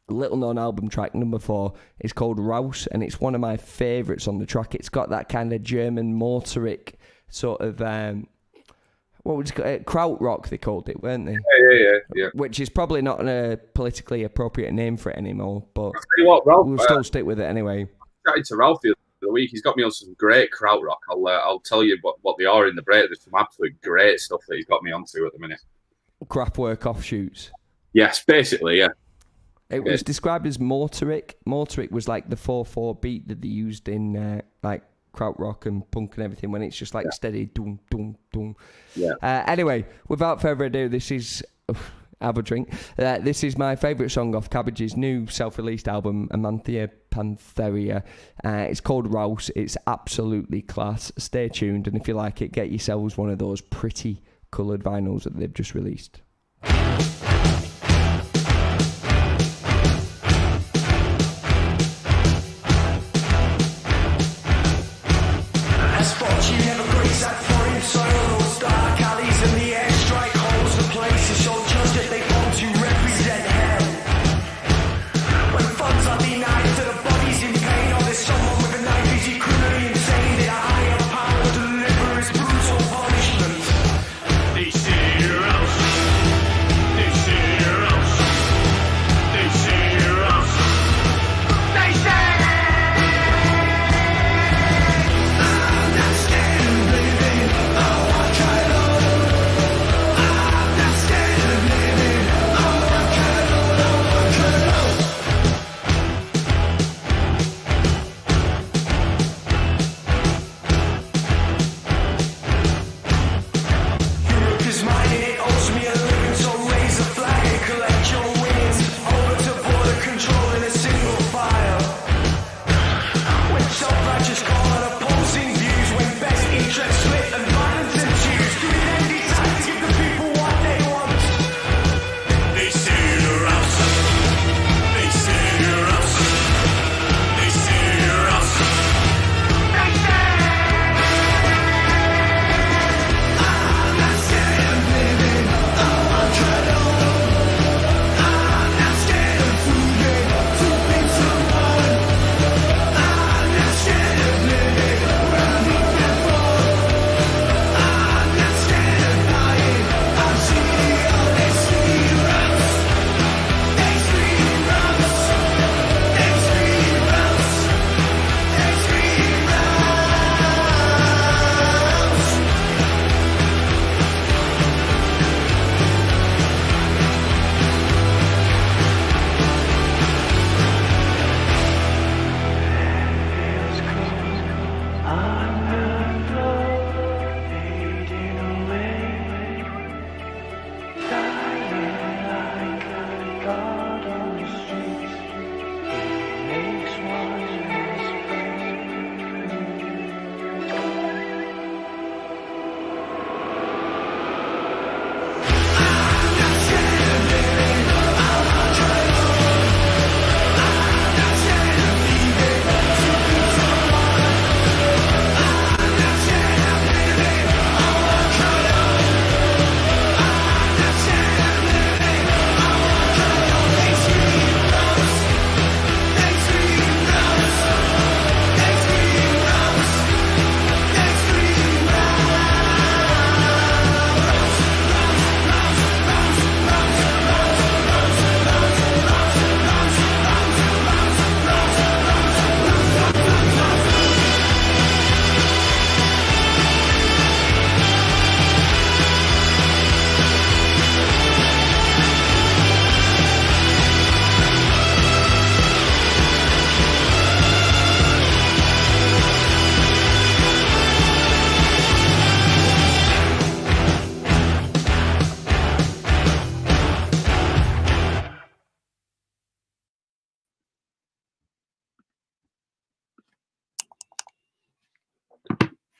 little known album track number 4, is called Rouse, and it's one of my favourites on the track. It's got that kind of German motoric sort of what would you call it? Krautrock they called it, weren't they? Yeah. Which is probably not a politically appropriate name for it anymore, but I'll tell you what, Ralph, we'll still stick with it anyway. chatting to Ralph the other week. He's got me on some great krautrock. I'll tell you what they are in the break. There's some absolute great stuff that he's got me onto at the minute. Kraftwerk offshoots. Yes, basically, yeah. It was described as motoric. Motoric was like the 4/4 beat that they used in like krautrock and punk and everything, when it's just like steady doom doom doom. Yeah. Anyway, without further ado, this is have a drink. This is my favourite song off Cabbage's new self-released album, Amantia Pantheria. It's called Rouse. It's absolutely class. Stay tuned, and if you like it, get yourselves one of those pretty coloured vinyls that they've just released. This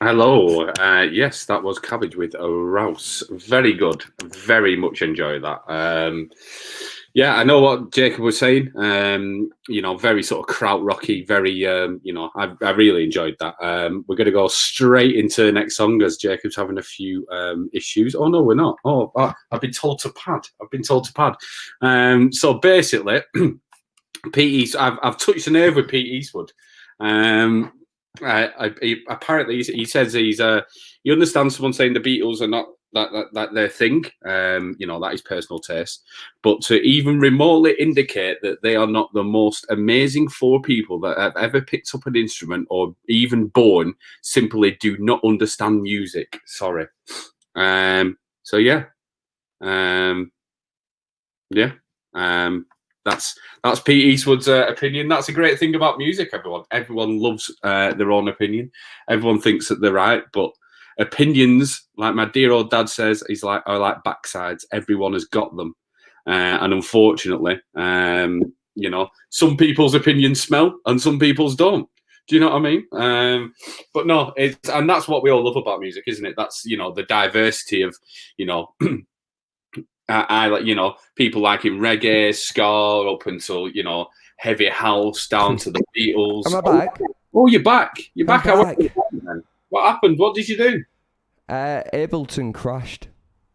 Hello. Yes, that was Cabbage with a Rouse. Very good. Very much enjoy that. Yeah, I know what Jacob was saying. Very sort of krautrocky, very, I really enjoyed that. We're going to go straight into the next song as Jacob's having a few issues. Oh, no, we're not. Oh, I've been told to pad. So basically, Pete East, I've touched a nerve with Pete Eastwood. Apparently, he says he understands someone saying the Beatles are not that their thing. That is personal taste. But to even remotely indicate that they are not the most amazing four people that have ever picked up an instrument or even born simply do not understand music. Sorry. So yeah. That's Pete Eastwood's opinion. That's a great thing about music, everyone. Everyone loves their own opinion. Everyone thinks that they're right, but opinions, like my dear old dad says, are like backsides. Everyone has got them. And unfortunately, some people's opinions smell and some people's don't. Do you know what I mean? But no, and that's what we all love about music, isn't it? That's, the diversity of, I like, people like in reggae, ska, up until, heavy house, down to the Beatles. Am I back? Oh, you're back. You're back. back. What happened? What did you do? Ableton crashed.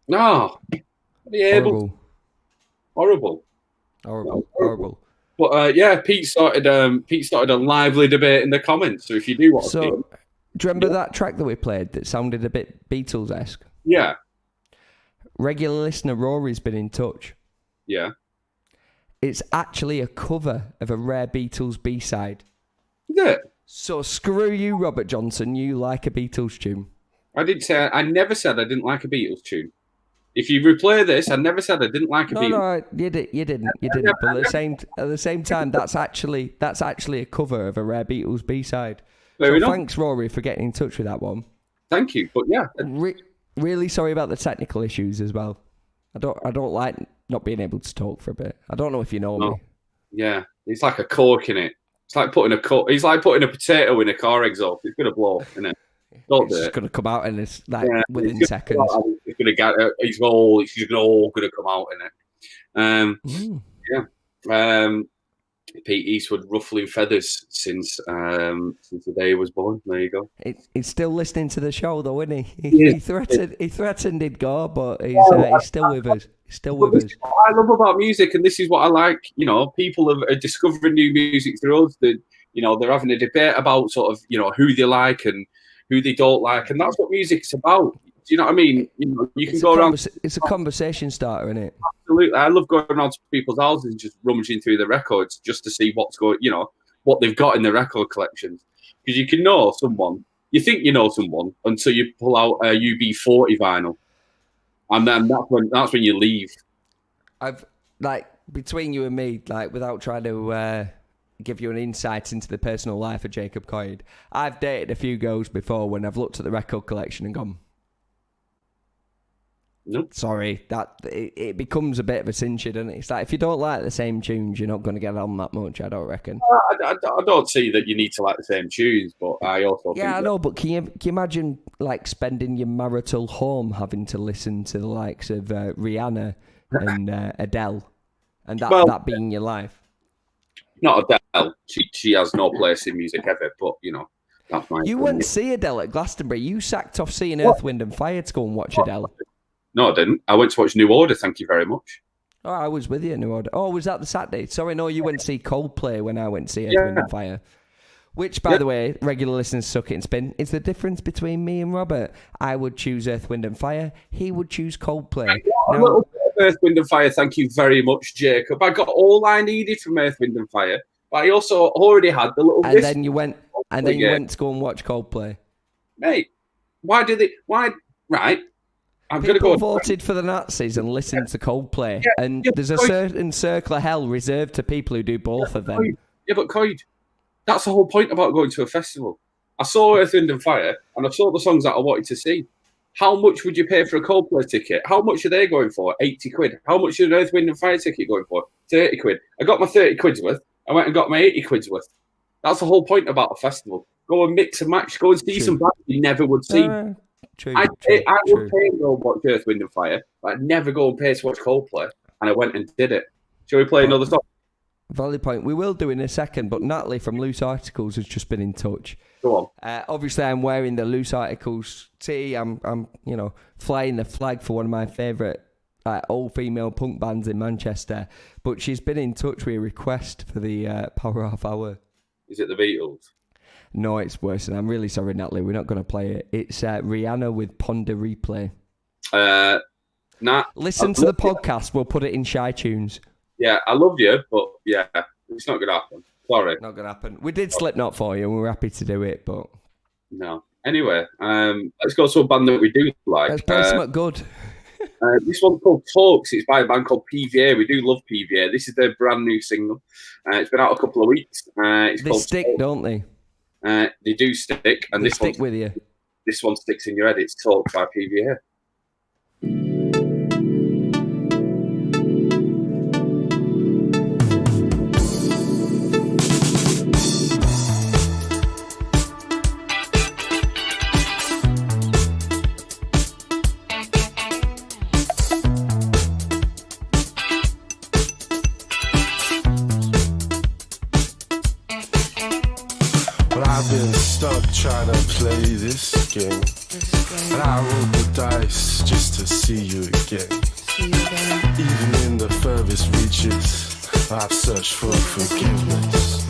No. Horrible. But Pete started a lively debate in the comments. So if you do want to, do you remember that track that we played that sounded a bit Beatles-esque? Yeah. Regular listener Rory's been in touch. Yeah. It's actually a cover of a rare Beatles B-side. Is it? So screw you, Robert Johnson. You like a Beatles tune. I never said I didn't like a Beatles tune. If you replay this, I never said I didn't like a Beatles. No, you didn't. But at the same time, that's actually a cover of a rare Beatles B-side. So thanks, Rory, for getting in touch with that one. Thank you. But yeah, really sorry about the technical issues as well. I don't like not being able to talk for a bit. I don't know if you know me. Yeah, it's like a cork in it. It's like putting a potato in a car exhaust. It's gonna blow, isn't it? It's just gonna come out and it's like within seconds. It's all gonna come out in it. Pete Eastwood ruffling feathers since the day he was born. There you go. He's still listening to the show though, isn't he? He threatened he'd go, but he's still with us. What I love about music, and this is what I like. People are discovering new music through us. They're having a debate about sort of who they like and who they don't like, and that's what music's about. Do you know what I mean? You can go around. It's a conversation starter, isn't it? Absolutely. I love going around to people's houses and just rummaging through the records just to see what they've got in their record collections. Because you can know someone, you think you know someone until you pull out a UB40 vinyl, and then that's when you leave. I've between you and me, without trying to give you an insight into the personal life of Jacob Coyd, I've dated a few girls before when I've looked at the record collection and gone, nope. Sorry, that it becomes a bit of a cincher, doesn't it? It's like if you don't like the same tunes, you're not going to get on that much, I don't reckon. I don't see that you need to like the same tunes, but I also think I know, but can you imagine spending your marital home having to listen to the likes of Rihanna and Adele, and that being your life? Not Adele. She has no place in music ever, but that's my. You wouldn't see Adele at Glastonbury. You sacked off seeing Earth, Wind and Fire to go and watch Adele. No, I didn't. I went to watch New Order. Thank you very much. Oh, I was with you at New Order. Oh, was that the Saturday? Sorry, no, you went to see Coldplay when I went to see Earth, Wind and Fire. Which, by the way, regular listeners suck it and spin. Is the difference between me and Robert. I would choose Earth, Wind and Fire. He would choose Coldplay. A little bit of Earth, Wind and Fire. Thank you very much, Jacob. I got all I needed from Earth, Wind and Fire. But I also already had the little. And then you went to go and watch Coldplay. Mate, why? Right. People voted for the Nazis and listened to Coldplay, and there's a certain circle of hell reserved to people who do both of them. Yeah, but Coyd, that's the whole point about going to a festival. I saw Earth, Wind and Fire, and I saw the songs that I wanted to see. How much would you pay for a Coldplay ticket? How much are they going for? 80 quid. How much is an Earth, Wind and Fire ticket going for? 30 quid. I got my 30 quid's worth. I went and got my 80 quid's worth. That's the whole point about a festival. Go and mix and match. Go and see True. some bands you never would see. True, I true, would pay and go and watch Earth, Wind and Fire, but I'd never go and pay to watch Coldplay. And I went and did it. Shall we play another song? Valid point. We will do in a second, but Natalie from Loose Articles has just been in touch. Go on. Obviously, I'm wearing the Loose Articles tee. I'm flying the flag for one of my favourite all-female punk bands in Manchester. But she's been in touch with a request for the Power Half Hour. Is it the Beatles? No, it's worse, and I'm really sorry, Natalie. We're not going to play it. It's Rihanna with Ponder Replay. Listen to the podcast. We'll put it in Shy Tunes. Yeah, I love you, but yeah, it's not going to happen. Sorry. Not going to happen. We did Slipknot for you, and we were happy to do it, but... No. Anyway, let's go to a band that we do like. Let's play something good. This one's called Talks. It's by a band called PVA. We do love PVA. This is their brand new single. It's been out a couple of weeks. It's They called stick, Talks. don't they? They do stick, and They this stick with you. This one sticks in your head. It's Talks by PVA. Well, I've been stuck trying to play this game. And I rolled the dice just to see you again. Even in the furthest reaches, I've searched for forgiveness.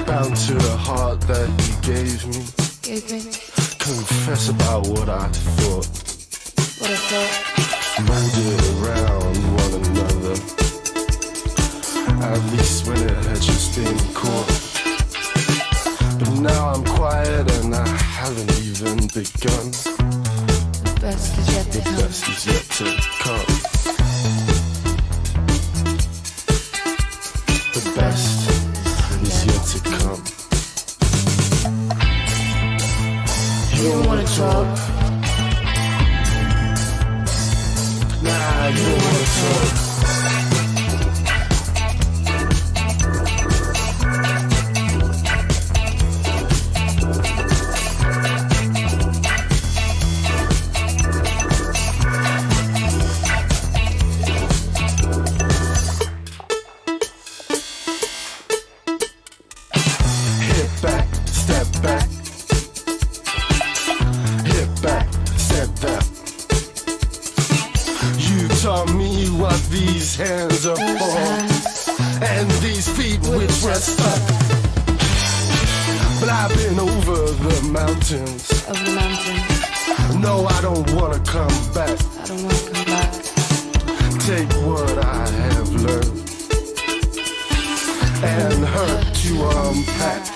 Bound to the heart that you gave me. Confess about what I thought. Moved it around one another. At least when it had just been caught. But now I'm quiet and I haven't even begun. The best is yet The to come. best is yet to come. The best is yet to come. You don't wanna talk. Nah, you don't wanna talk. Hit back, step back. Hit back, step back. You taught me what these hands are for, and these feet which were stuck. But I've been over the mountains. Of the mountain, No, I don't wanna come back. I don't want to come back. Take what I have learned and hurt to unpack.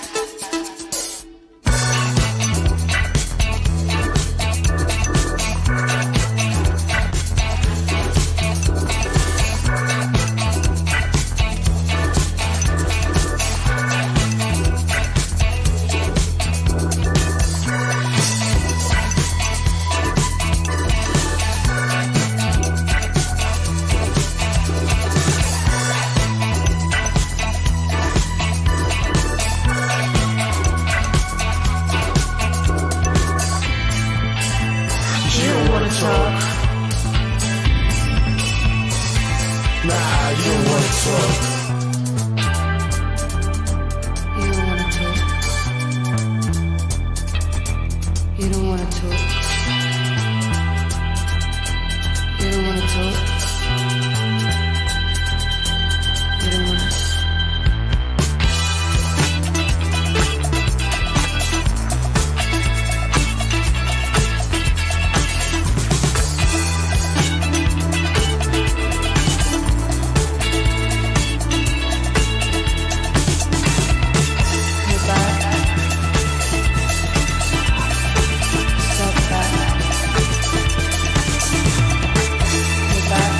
You don't wanna talk. Nah, you don't wanna talk. You don't want to talk. You don't want to talk. You don't want to talk. You don't want to. Hit back. Step back. Hit back.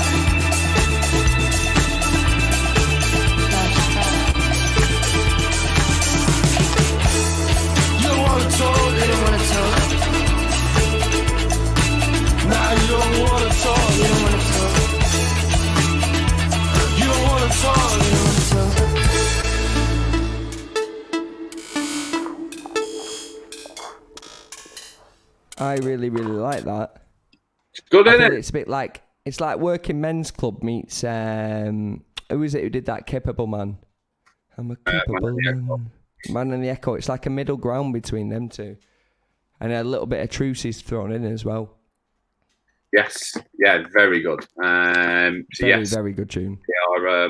I really, really like that. It's good, I isn't feel it? it's a bit like it's like Working Men's Club meets who is it who did that Capable Man? I'm a capable man. Man and the Echo. It's like a middle ground between them two, and a little bit of truce is thrown in as well. Yes, yeah, very good. So Very, yes, very good tune. they are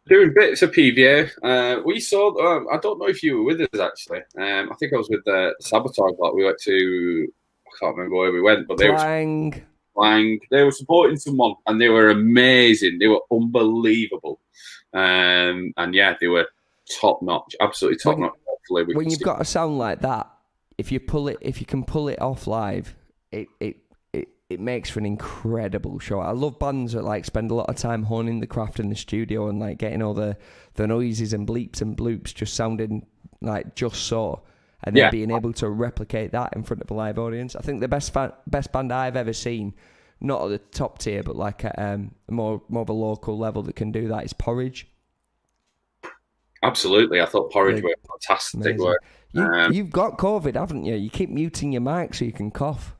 doing bits of PVA. We saw. I don't know if you were with us actually. I think I was with Sabotage. Like we went to. I can't remember where we went, but they were Clang. They were supporting someone, and they were amazing. They were unbelievable, and yeah, they were top notch, absolutely top notch. Hopefully, When you've got a sound like that, if you can pull it off live, it makes for an incredible show. I love bands that like spend a lot of time honing the craft in the studio and like getting all the noises and bleeps and bloops just sounding like just so, and then being able to replicate that in front of a live audience. I think the best band I've ever seen, not at the top tier, but like at more of a local level that can do that is Porridge. Absolutely, I thought Porridge were fantastic. You've got COVID, haven't you? You keep muting your mic so you can cough.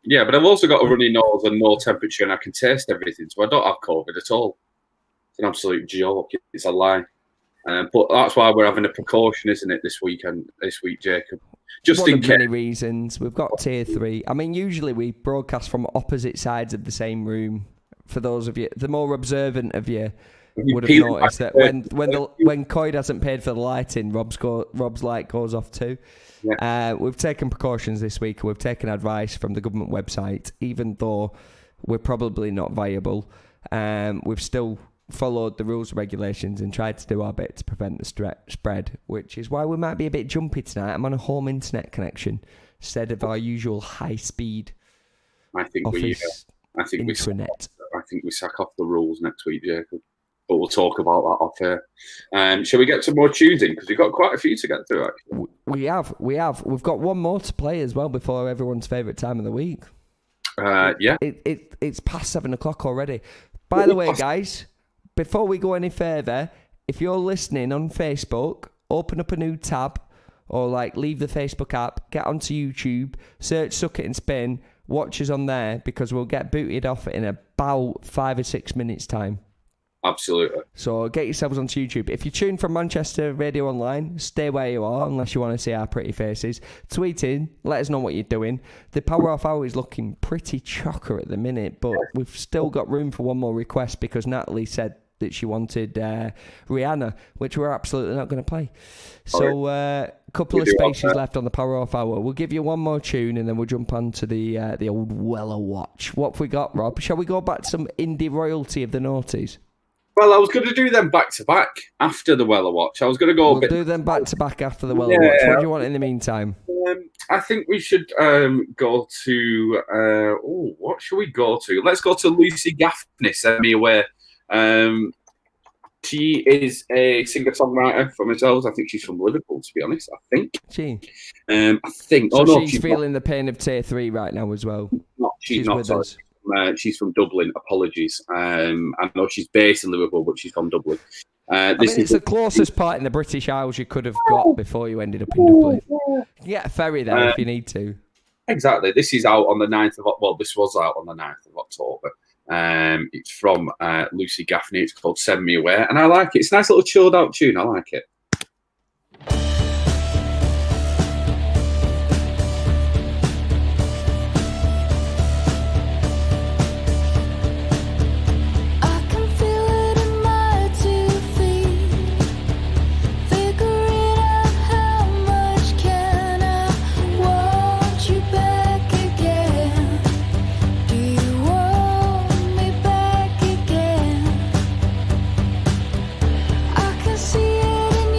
Yeah, but I've also got a runny nose and no temperature, and I can taste everything, so I don't have COVID at all. It's an absolute joke. It's a lie. But that's why we're having a precaution, isn't it, this week, Jacob? Just One in of case. many reasons. We've got tier 3. I mean, usually we broadcast from opposite sides of the same room. For those of you, the more observant of you would have noticed that when Coyd hasn't paid for the lighting, Rob's light goes off too. Yeah. We've taken precautions this week. We've taken advice from the government website, even though we're probably not viable. We've still followed the rules and regulations and tried to do our bit to prevent the spread, which is why we might be a bit jumpy tonight. I'm on a home internet connection instead of our usual high-speed office intranet. I think we sack off the rules next week, Jacob. But we'll talk about that off here. Shall we get some more tunes in? Because we've got quite a few to get through, actually. We have. We've got one more to play as well before everyone's favourite time of the week. Yeah. It's past 7 o'clock already. By the way, guys, before we go any further, if you're listening on Facebook, open up a new tab or like leave the Facebook app, get onto YouTube, search Suck It and Spin, watch us on there because we'll get booted off in about 5 or 6 minutes time. Absolutely. So get yourselves onto YouTube. If you tune from Manchester Radio Online, stay where you are unless you want to see our pretty faces. Tweet in, let us know what you're doing. The Power Off Hour is looking pretty chocker at the minute, but we've still got room for one more request because Natalie said that she wanted Rihanna, which we're absolutely not going to play. So a couple of spaces left on the Power Off Hour. We'll give you one more tune and then we'll jump on to the old Weller Watch. What have we got, Rob? Shall we go back to some indie royalty of the noughties? Well, I was going to do them back to back after the Weller Watch. I was going to go. We'll do them back to back after the Weller Watch. What do you want in the meantime? I think we should go to. What should we go to? Let's go to Lucy Gaffney. Send Me Away. She is a singer-songwriter from herself. I think she's from Liverpool, to be honest. I think. I think. So she's feeling the pain of tier 3 right now as well. She's not with us. She's from Dublin. Apologies. I know she's based in Liverpool, but she's from Dublin. It's the closest part in the British Isles you could have got before you ended up in Dublin. You can get a ferry there if you need to. Exactly. This is out on the 9th of... Well, this was out on the 9th of October. It's from Lucy Gaffney. It's called Send Me Away. And I like it. It's a nice little chilled out tune. I like it. See it in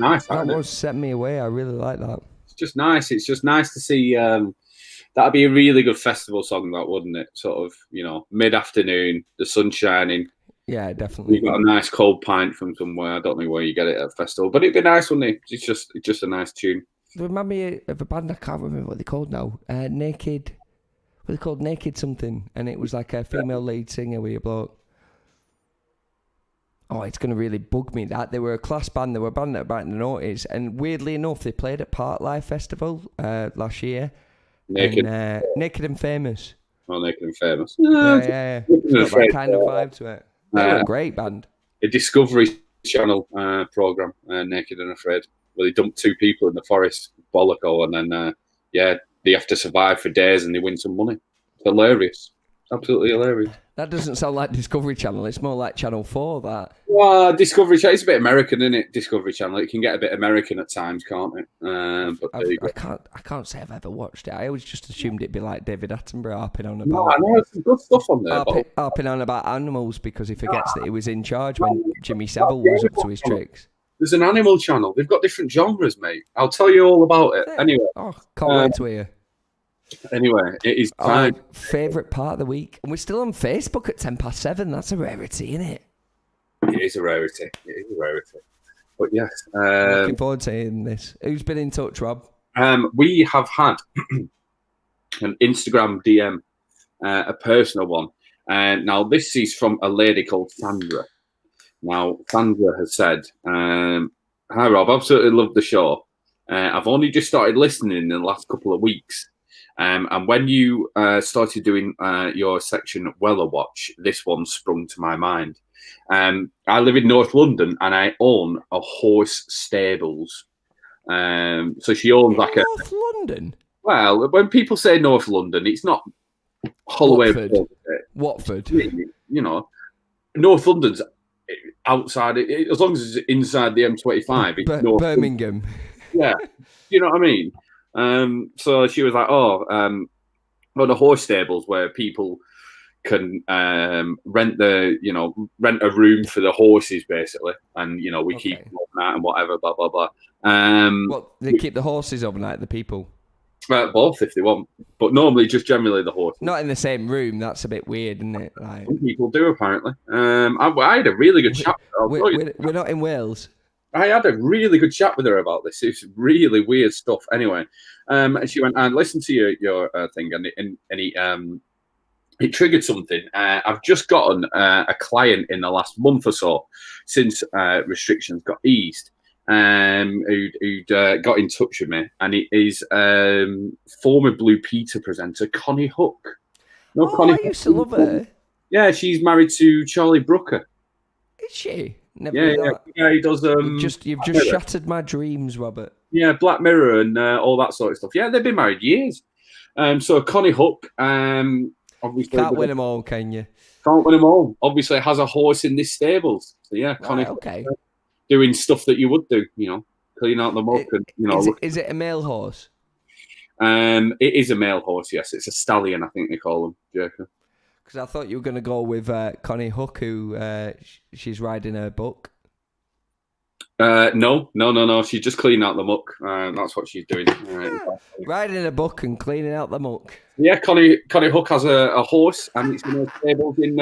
nice. That isn't it? was set me away. I really like that. It's just nice. It's just nice to see. That'd be a really good festival song, that wouldn't it? Sort of, mid-afternoon, the sun shining. Yeah, definitely. You got a nice cold pint from somewhere. I don't know where you get it at a festival, but it'd be nice, wouldn't it? It's just a nice tune. They remind me of a band, I can't remember what they're called now. Naked. What are they called? Naked something. And it was like a female lead singer with a bloke. Oh, it's going to really bug me that. They were a class band. They were a band that back in the noughties. And weirdly enough, they played at Park Life Festival last year. Naked. And, Naked and Famous. Oh, Naked and Famous. Yeah. It's got that Afraid, kind of vibe to it. They were a great band. A Discovery Channel program, Naked and Afraid, where they dump two people in the forest, bollock, and then they have to survive for days and they win some money. It's hilarious. Absolutely hilarious. That doesn't sound like Discovery Channel. It's more like Channel 4, that. Well, Discovery Channel, it's a bit American, isn't it? Discovery Channel. It can get a bit American at times, can't it? But there you go. I can't say I've ever watched it. I always just assumed it'd be like David Attenborough harping on about No, I know there's some good stuff on there. harping on about animals because he forgets that he was in charge when Jimmy Savile was up to his tricks. There's an animal channel. They've got different genres, mate. I'll tell you all about it. Anyway. Oh, can't wait to hear. Anyway, it is Our time. favourite part of the week. And we're still on Facebook at 7:10. That's a rarity, isn't it? It is a rarity. It is a rarity. But yes. Looking forward to hearing this. Who's been in touch, Rob? We have had an Instagram DM, a personal one. Now, this is from a lady called Sandra. Now, Sandra has said, hi, Rob, absolutely love the show. I've only just started listening in the last couple of weeks. And when you started doing your section Weller Watch, this one sprung to my mind. I live in North London and I own a horse stables. So she owns like North London? Well, when people say North London, it's not Holloway. Watford. North London's outside, as long as it's inside the M25. It's North Birmingham. Yeah, you know what I mean? So she was like, on the horse stables where people can rent a room for the horses basically, and we keep them overnight and whatever, blah blah blah. They keep the horses overnight, the people? Both if they want, but normally just generally the horses. Not in the same room. That's a bit weird, isn't it? Like, some people do apparently. I had a really good chat. We're not in Wales. I had a really good chat with her about this. It's really weird stuff. Anyway, and she went and listened to your thing, and it triggered something. I've just gotten a client in the last month or so since restrictions got eased, who'd got in touch with me, and it is former Blue Peter presenter Connie Hook. Connie I used to love her. Yeah, she's married to Charlie Brooker. Is she? Yeah, he does. You've just shattered my dreams, Robert. Yeah, Black Mirror and all that sort of stuff. Yeah, they've been married years. So Connie Hook, obviously can't win them all, can you? Can't win them all. Obviously, has a horse in this stables. So yeah, Connie Hook, doing stuff that you would do. Clean out the muck and Is it a male horse? It is a male horse. Yes, it's a stallion. I think they call them, Jacob. Because I thought you were going to go with Connie Hook, who she's riding her buck. No. She's just cleaning out the muck. That's what she's doing. Riding a buck and cleaning out the muck. Yeah, Connie Hook has a horse, and it's in her stables in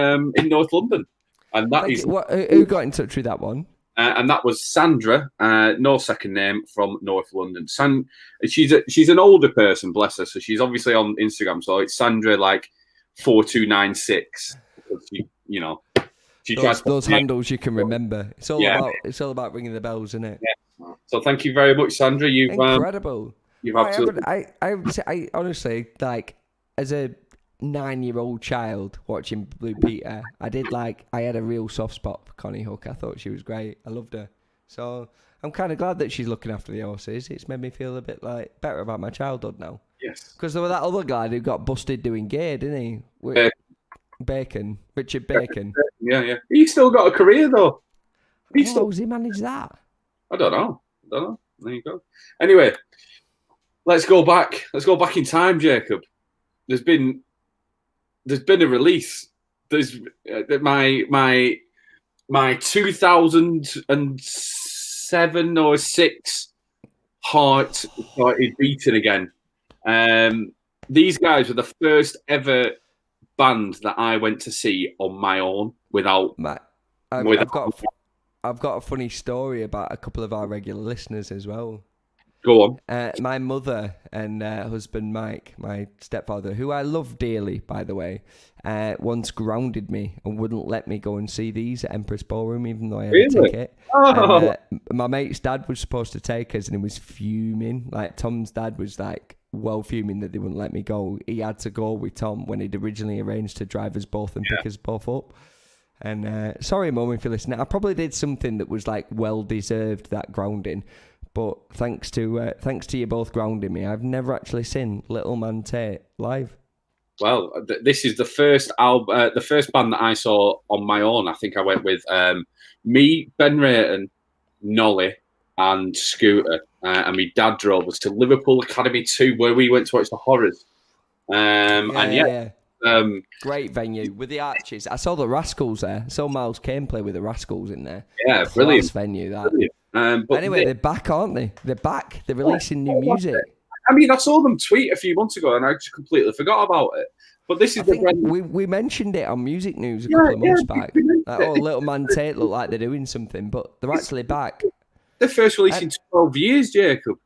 North London. And that is who got in touch with that one? And that was Sandra, no second name, from North London. She's an older person, bless her. So she's obviously on Instagram. So it's Sandra 4296. She those handles you can remember. It's all about ringing the bells, isn't it? Yeah. So thank you very much, Sandra. You've incredible. You've absolutely. I honestly, like, as a 9-year-old child watching Blue Peter, I had a real soft spot for Connie Hook. I thought she was great. I loved her. So I'm kind of glad that she's looking after the horses. It's made me feel a bit better about my childhood now. Yes. Because there was that other guy who got busted doing gay, didn't he? Bacon. Richard Bacon. Yeah. He's still got a career though. How's he managed that? I don't know. There you go. Anyway, let's go back. Let's go back in time, Jacob. There's been a release. There's my 2007 7 or 6, heart started beating again. These guys were the first ever band that I went to see on my own without. I've got a funny story about a couple of our regular listeners as well. Go on. My mother and husband Mike, my stepfather, who I love dearly, by the way, once grounded me and wouldn't let me go and see these at Empress Ballroom, even though I had a ticket. Oh. And, my mate's dad was supposed to take us, and he was fuming. Like, Tom's dad was like, well, fuming that they wouldn't let me go. He had to go with Tom when he'd originally arranged to drive us both and pick us both up. And sorry, Mum, if you're listening. I probably did something that was like well deserved, that grounding. But thanks to you both grounding me, I've never actually seen Little Man Tate live. Well, this is the first album, the first band that I saw on my own. I think I went with me, Ben Rayton, Nolly, and Scooter, and my dad drove us to Liverpool Academy 2, where we went to watch the Horrors. Great venue with the arches. I saw the Rascals there. I saw Miles Kane play with the Rascals in there. Yeah, brilliant. Class venue, that. Brilliant. But anyway, they're back, aren't they? They're back. They're releasing new music. I mean, I saw them tweet a few months ago, and I just completely forgot about it. But this is we mentioned it on Music News a couple of months back. Like, Little Man Tate look like they're doing something, but they're actually back. Their first release in 12 years, Jacob.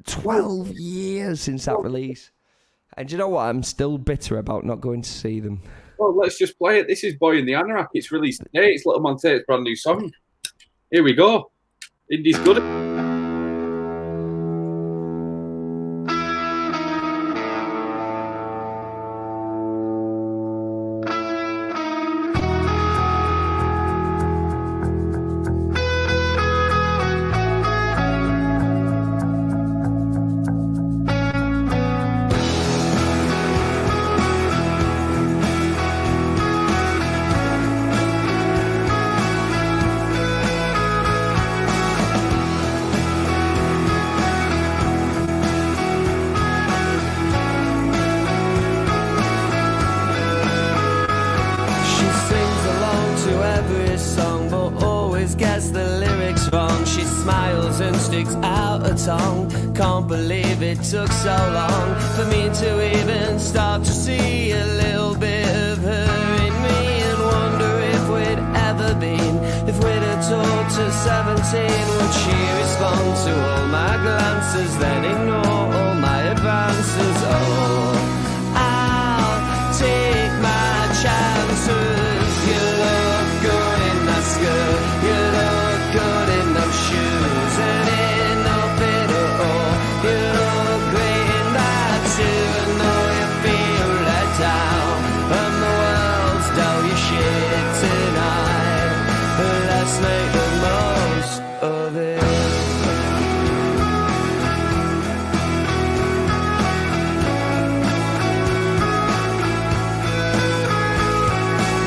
12 years since that release. And do you know what? I'm still bitter about not going to see them. Well, let's just play it. This is Boy in the Anorak. It's released today. It's Little Man Tate's brand new song. Here we go. Indie's good. Can't believe it took so long for me to even start to see a little bit of her in me, and wonder if we'd ever been, if we'd have talked to 17, would she respond to all my glances, then ignore all my advances? Oh, I'll take my chances. You look good in that skirt, you look good in those shoes, and in nothing at all. You look great in that too, and though you feel let down and the world's dull your shit tonight, let's make the most of it.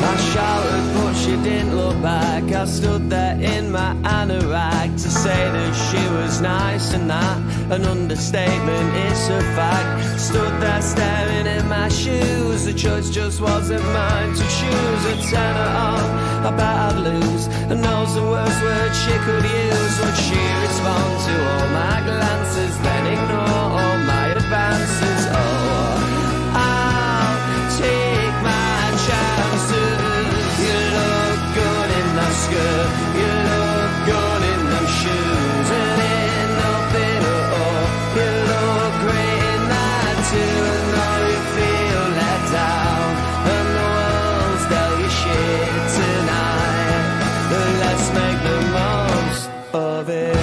I shouted, but she didn't look back. I stood there in my anorak to say that she was nice, and that an understatement, it's a fact. Stood there staring in my shoes, the choice just wasn't mine to choose. A tenner on, I bet I'd lose, and knows the worst word she could use. Would she respond to all my glances, then ignore all my advances? Oh, I'll take my chances. You look good in that skirt, you look good in them shoes, and in nothing at all. You look great in that too, and though you feel let down and the world's dealt you shit tonight, let's make the most of it.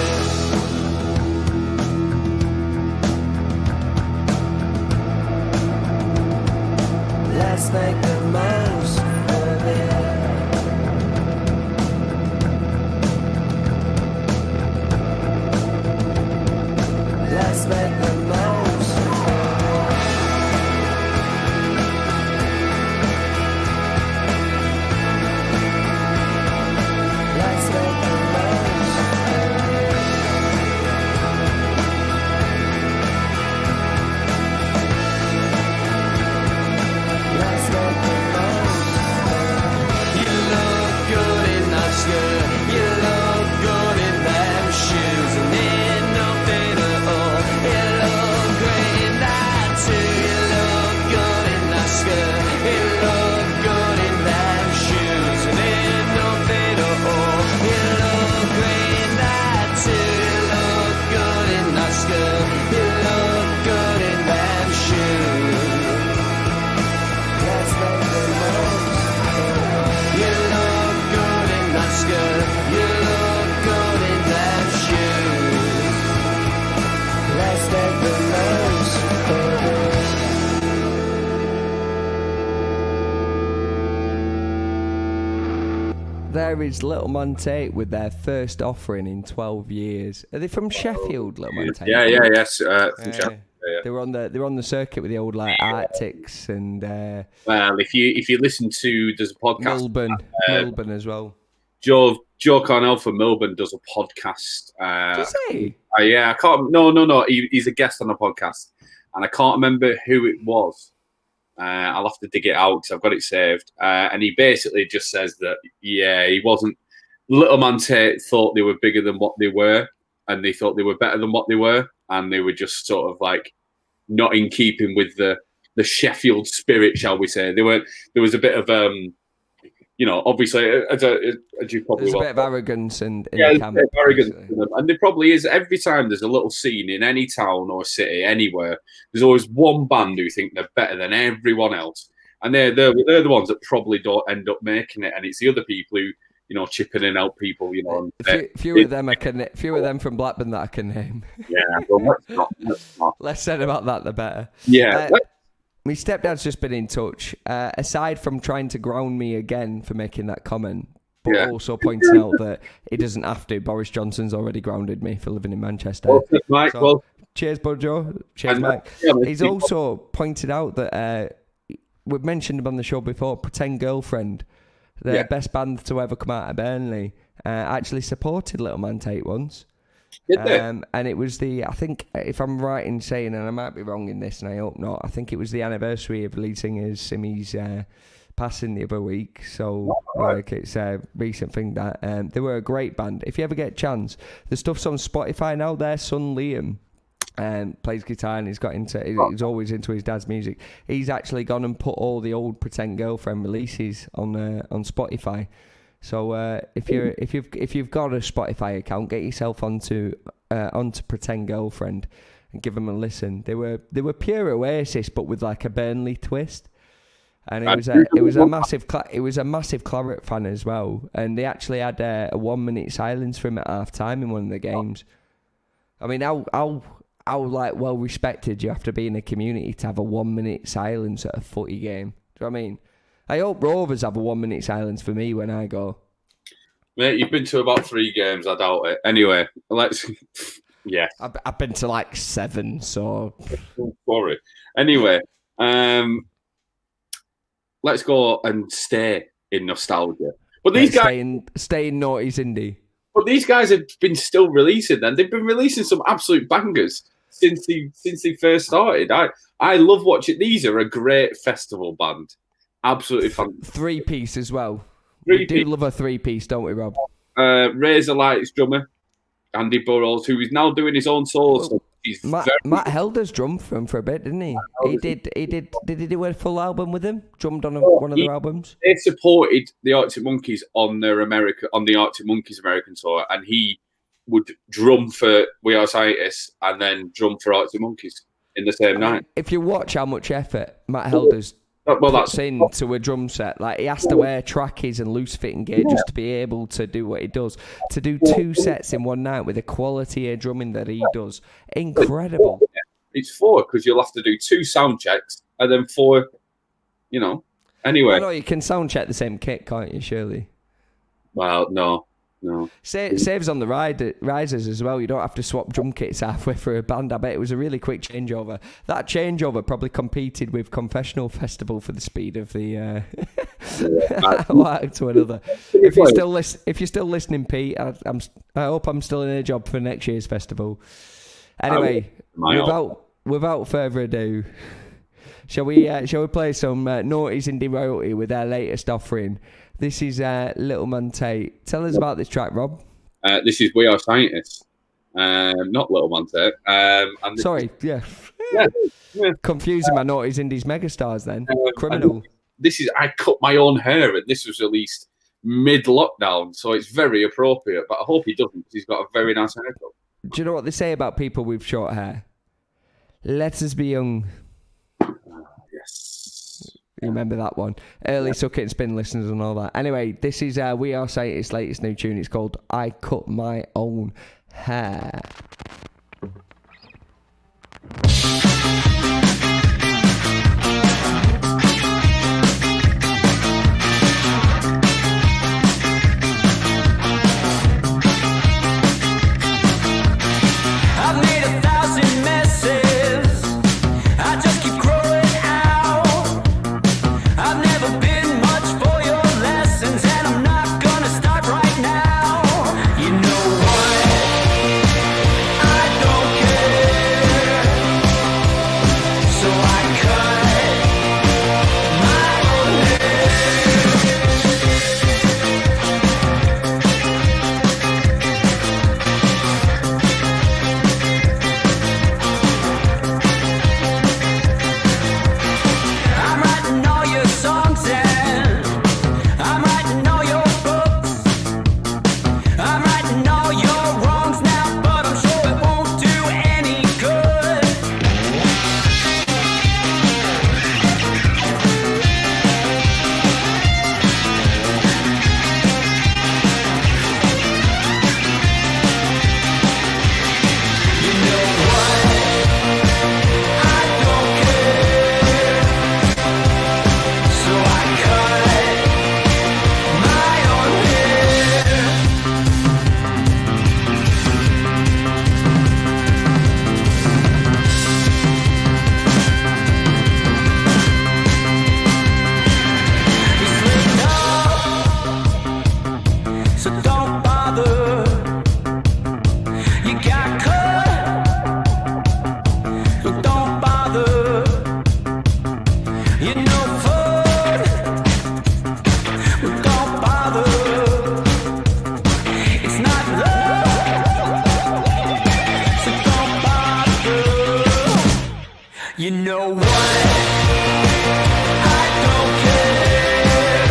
there is Little Man Tate with their first offering in 12 years. Are they from Sheffield, Little Man Tate? Yes. From Yeah. Sheffield, yeah. They were on the circuit with the old like Arctics and Well, if you listen to, there's a podcast. Melbourne as well. Joe Cornell from Melbourne does a podcast. Does he? Yeah, I can't. No. He's a guest on the podcast, and I can't remember who it was. I'll have to dig it out because I've got it saved. And he basically just says that he wasn't. Little Man Tate thought they were bigger than what they were, and they thought they were better than what they were, and they were just sort of like not in keeping with the Sheffield spirit, shall we say? There was a bit of obviously, as you probably There's a bit of arrogance in the camp. bit of arrogance basically. in them. And there probably is. Every time there's a little scene in any town or city, anywhere, there's always one band who think they're better than everyone else, and they're the ones that probably don't end up making it, and it's the other people who chip in and help people. Few of them from Blackburn that I can name. Yeah, well, let's not. Less said about that, the better. Yeah. My stepdad's just been in touch. Aside from trying to ground me again for making that comment, but also pointing out that he doesn't have to. Boris Johnson's already grounded me for living in Manchester. Well, Mike, So, cheers, Bud Joe. Cheers, Mike. yeah, He's also pointed out that we've mentioned him on the show before. Pretend Girlfriend, the best band to ever come out of Burnley, actually supported Little Man Tate once. Did they? And it was I think, if I'm right in saying, and I might be wrong in this, and I hope not, I think it was the anniversary of lead singer Simi's passing the other week. So, it's a recent thing that they were a great band. If you ever get a chance, the stuff's on Spotify now. Their son Liam plays guitar, and he's always into his dad's music. He's actually gone and put all the old Pretend Girlfriend releases on Spotify. So if you've got a Spotify account, get yourself onto Pretend Girlfriend and give them a listen. They were pure Oasis, but with like a Burnley twist. And it was a massive Claret fan as well. And they actually had a 1 minute silence for him at half time in one of the games. I mean, how like well respected you have to be in a community to have a 1 minute silence at a footy game? Do you know what I mean? I hope Rovers have a 1 minute silence for me when I go. Mate, you've been to about 3 games. I doubt it. Anyway, yeah. I've been to like 7, so. Sorry. Anyway, let's go and stay in nostalgia. But these guys stay in noughties indie. But these guys have been still releasing. Then they've been releasing some absolute bangers since they first started. I love watching. These are a great festival band. Absolutely fun. 3-piece as well. We do love a 3-piece, don't we, Rob? Razorlight's drummer, Andy Burrows, who is now doing his own solo stuff. Matt Helder's drummed for him for a bit, didn't he? Did he do a full album with him? Drummed on one of their albums? They supported the Arctic Monkeys on the Arctic Monkeys American tour, and he would drum for We Are Scientists and then drum for Arctic Monkeys in the same night. If you watch how much effort Matt Helder's puts into a drum set, like he has to wear trackies and loose fitting gear just to be able to do what he does. To do 2 sets in one night with the quality of drumming that he does, incredible. It's 4 because you'll have to do 2 sound checks and then 4, Anyway, no, you can sound check the same kit, can't you? Surely. Well, no. Saves on the risers as well. You don't have to swap drum kits halfway through a band. I bet it was a really quick changeover. That changeover probably competed with Confessional Festival for the speed of the one to another. If you're still listening, Pete, I hope I'm still in a job for next year's festival. Anyway, without further ado, shall we play some noughties indie royalty with their latest offering? This is Little Man Tate. Tell us about this track, Rob. This is We Are Scientists, not Little Man Tate. Sorry, yeah. Confusing my noughties indies megastars then. Criminal. This is I cut my own hair, and this was released mid-lockdown, so it's very appropriate. But I hope he doesn't, because he's got a very nice haircut. Do you know what they say about people with short hair? Let us be young. Yes. You remember that one? Early Suck It and Spin listeners and all that. Anyway, this is We Are Scientists' latest new tune. It's called I Cut My Own Hair. You know what? I don't care.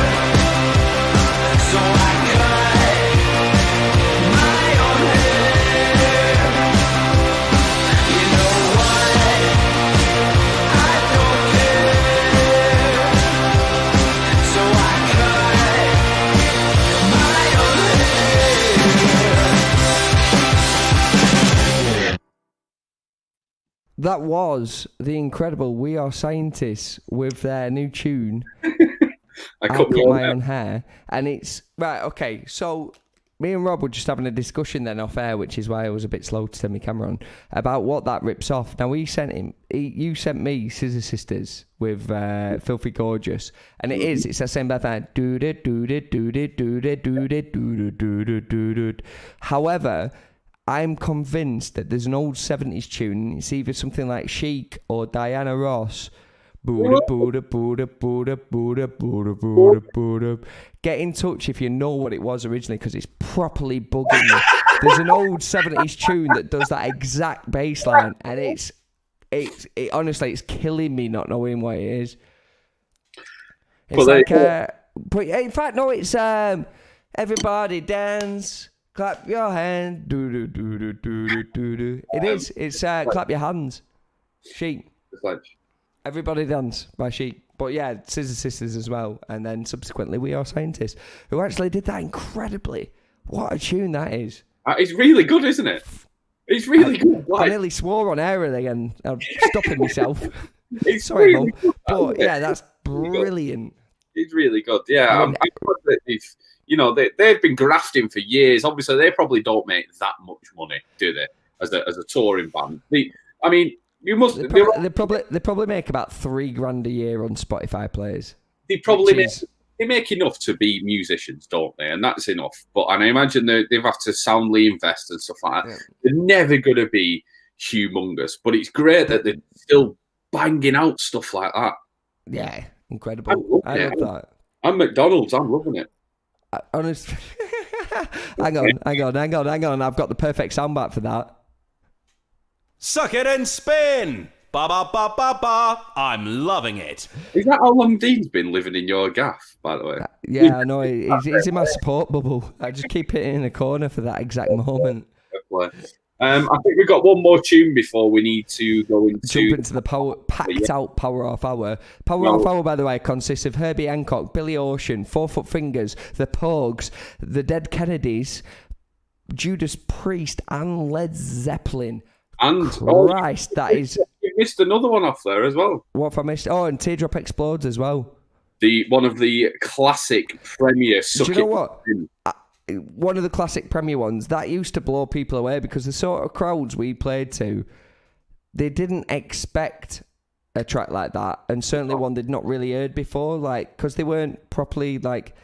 So I cut my own hair. You know what? I don't care. So I cut my own hair. That was the incredible We Are Scientists with their new tune, I I'll cut Cut my My own Own Hair. And it's, right, okay, so me and Rob were just having a discussion then off air, which is why I was a bit slow to turn my camera on, about what that rips off. Now, you sent me Scissor Sisters with Filthy Gorgeous, and it's that same bad thing. However, I'm convinced that there's an old 70s tune. It's either something like Chic or Diana Ross. Booda, booda, booda, booda, booda, booda, booda, booda. Get in touch if you know what it was originally, because it's properly bugging me. There's an old 70s tune that does that exact bass line, and it honestly, it's killing me not knowing what it is. It's Well, like, but in fact, no, it's everybody dance. Clap your hands. Do do do do do do do do. It is. It's clap your hands. Chic. It's like, Everybody Dance by Chic. But yeah, Scissor Sisters as well. And then subsequently We Are Scientists, who actually did that incredibly. What a tune that is. it's really good, isn't it? It's really good. I Like, nearly swore on air again. I'm stopping myself. it's Sorry, really Mum. good, But isn't it? yeah, that's brilliant. It's really good. Yeah, I I'm mean- glad that they've been grafting for years. Obviously, they probably don't make that much money, do they? As a touring band, you must. They probably make about $3,000 a year on Spotify plays. They probably which make, is- they make enough to be musicians, don't they? And that's enough. And I imagine they've had to soundly invest and stuff like that. Yeah. They're never going to be humongous, but it's great that they're still banging out stuff like that. Yeah, I incredible. love I it. love that. I'm McDonald's. I'm loving it. Honestly, hang on. I've got the perfect soundbite for that. Suck it and spin! Ba ba ba ba ba! I'm loving it. Is that how long Dean's been living in your gaff, by the way? Yeah, I know. He's in my support bubble. I just keep it in a corner for that exact moment. I think we've got one more tune before we need to go Jump into. into the packed out Power Off Hour. Power Well- Off Hour, by the way, consists of Herbie Hancock, Billy Ocean, 4 Foot Fingers, The Pogues, The Dead Kennedys, Judas Priest, and Led Zeppelin. And Christ, that is... you missed another one off there as well. What if I missed? Oh, and Teardrop Explodes as well. One of the classic Premier. Do you know what? One of the classic Premier ones, that used to blow people away because the sort of crowds we played to, they didn't expect a track like that, and certainly one they'd not really heard before, like, because they weren't properly, like,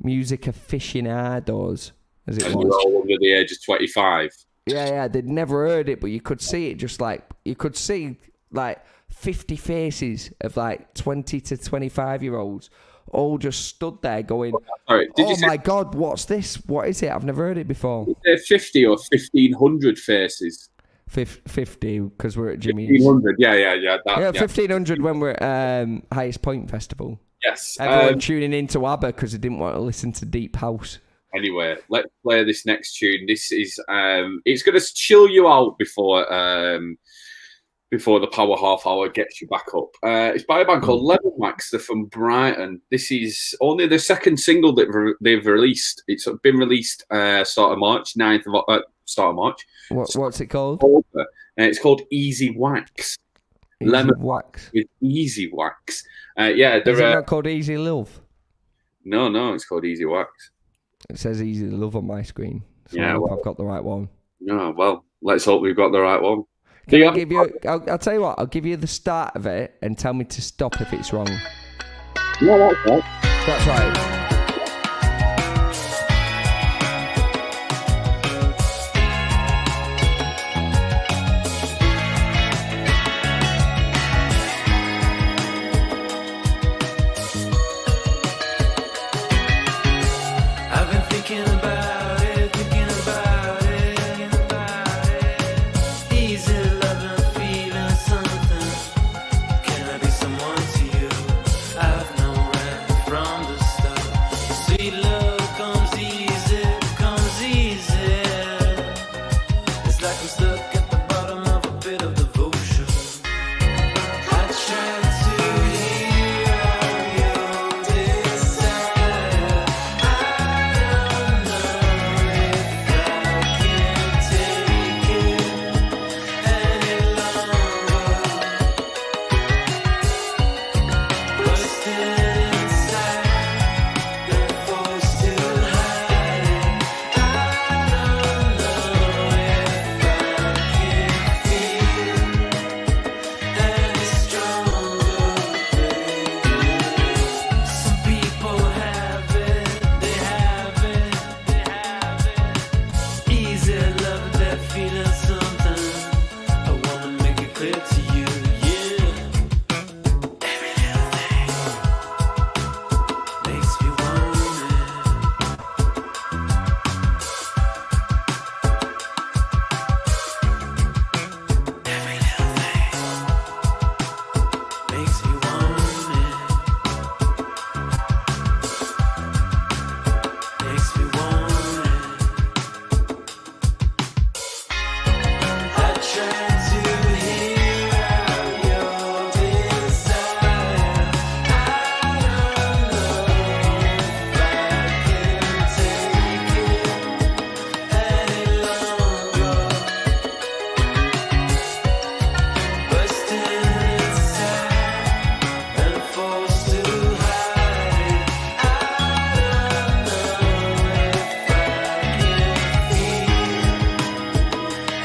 music aficionados, as it And you're was. all under the age of 25. Yeah, they'd never heard it, but you could see it just like, you could see, like, 50 faces of, like, 20 to 25-year-olds all just stood there going, Sorry, did you oh say my God, what's this? What is it? I've never heard it before. 50 or 1,500 faces? 50, because we're at Jimmy's. 1,500, yeah. Yeah, Yeah. 1,500 when we're at Highest Point Festival. Yes. Everyone tuning into ABBA because they didn't want to listen to Deep House. Anyway, let's play this next tune. This is it's going to chill you out before the Power Half Hour gets you back up. It's by a band called Lemon Wax. They're from Brighton. This is only the second single that they've released. It's been released start of March. What's it called? It's called Easy Wax. Easy Lemon Wax. with Easy Wax. Is it They're not called Easy Love? no, it's called Easy Wax. It says Easy Love on my screen. So Yeah, I hope well- I've got the right one. No, well, let's hope we've got the right one. Can I give you? I'll tell you what. I'll give you the start of it and tell me to stop if it's wrong. No, that's right. That's right. I've been thinking about it, Easy loving, feeling something. clear to you, yeah. Every little thing makes me want it. Every little thing makes me want it. Makes me want it. I tried to hear out your desire. I don't know if I can take it any longer. Bursting inside and forced to hide it. I don't know if I can feel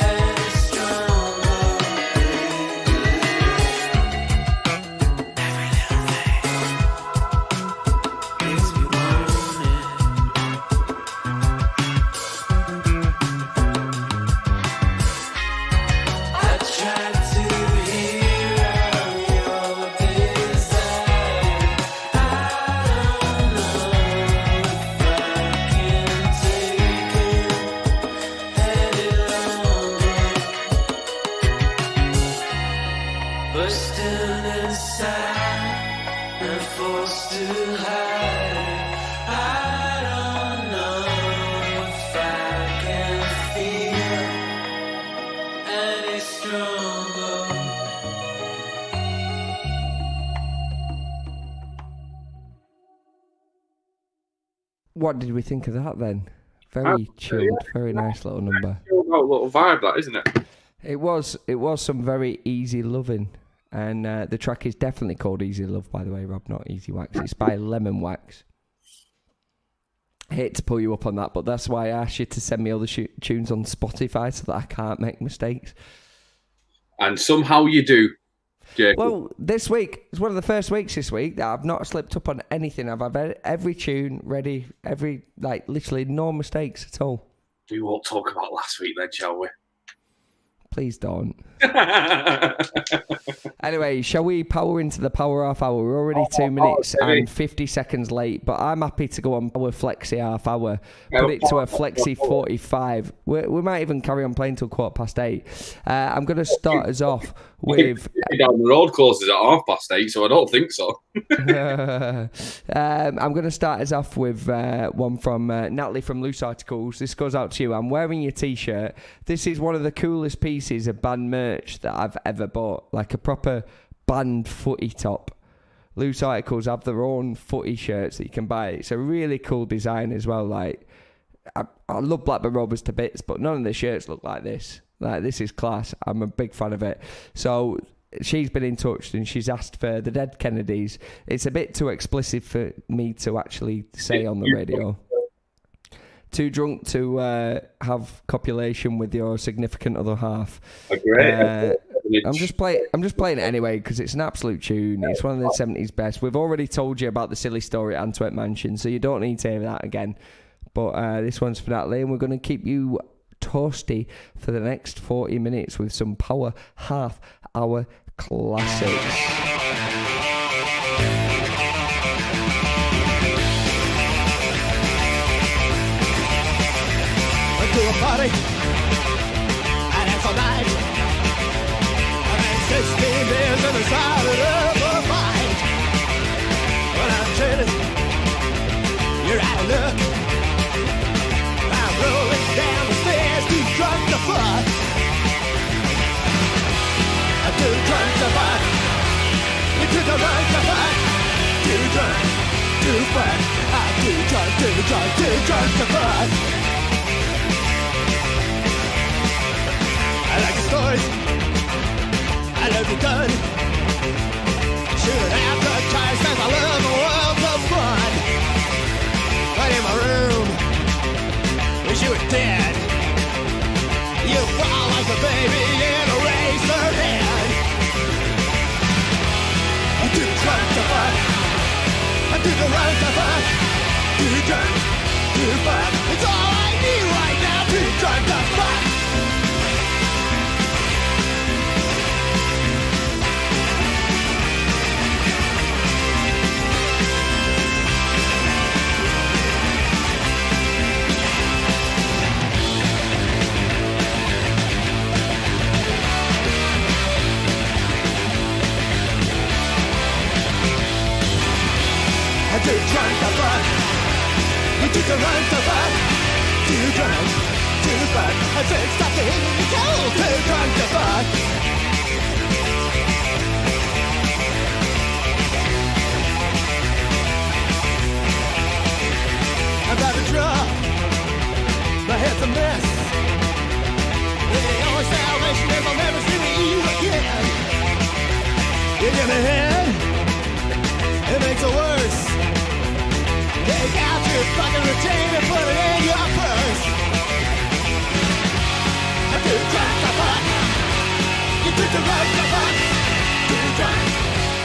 any stronger. Every little thing makes me want it. I tried to hear out your desire. I don't know if I can take it any longer. Bursting inside and forced to hide it. I don't know if I can feel any stronger. What did we think of that then? Very chilled, very nice little number. Little vibe, that isn't it? It was some very easy loving, and the track is definitely called Easy Love, by the way, Rob, not Easy Wax. It's by Lemon Wax. I hate to pull you up on that, but that's why I asked you to send me all the tunes on Spotify so that I can't make mistakes. And somehow you do, Jacob. Well, this week is one of the first weeks this week that I've not slipped up on anything. I've had every tune ready, literally no mistakes at all. We won't talk about last week then, shall we? Please don't. Anyway, shall we power into the power half hour? We're already 2 minutes and 50 seconds late, but I'm happy to go on power flexi half hour. Put it to a flexi 45. We might even carry on playing till 8:15. I'm going to start us off with... Down the road closes at 8:30, so I don't think so. I'm going to start us off with one from Natalie from Loose Articles. This goes out to you. I'm wearing your t-shirt. This is one of the coolest pieces of band merch that I've ever bought. Like a proper band footy top. Loose Articles have their own footy shirts that you can buy. It's a really cool design as well. Like I love Blackburn Rovers to bits, but none of the shirts look like this. Like, this is class. I'm a big fan of it. So she's been in touch and she's asked for the Dead Kennedys. It's a bit too explicit for me to actually say on the radio. Too drunk to have copulation with your significant other half. I'm just playing it anyway because it's an absolute tune. It's one of the 70s best. We've already told you about the silly story at Antwerp Mansion, so you don't need to hear that again. But this one's for Natalie, and we're going to keep you toasty for the next 40 minutes with some power half hour classics. To a party, and it's all night. And then 16 beers and decided of a fight. Well, I'm chilling, you're out of luck. I'm rolling down the stairs, too drunk to fuck. I'm too drunk to fuck. You're too drunk to fuck. Too drunk to fuck. I'm too drunk to fuck. I like your stories, I love your gun. Shooting advertised as I love the world of fun. But in my room, wish you were dead. You fall like a baby in a razor head. I'm too drunk to fuck. I'm too drunk to fuck. Too drunk to fuck. It's all I need right now. Too drunk to fuck. You took a run so far, too drunk, too fun. I said stop the hitting the cold, too drunk to fuck. I'm about to drop, my head's a mess. The only salvation is I'll never see you again. You give me head, it makes it worse. Take out your fucking routine and put it in your purse. I'm too drunk to fuck. You took the road to fuck. Too drunk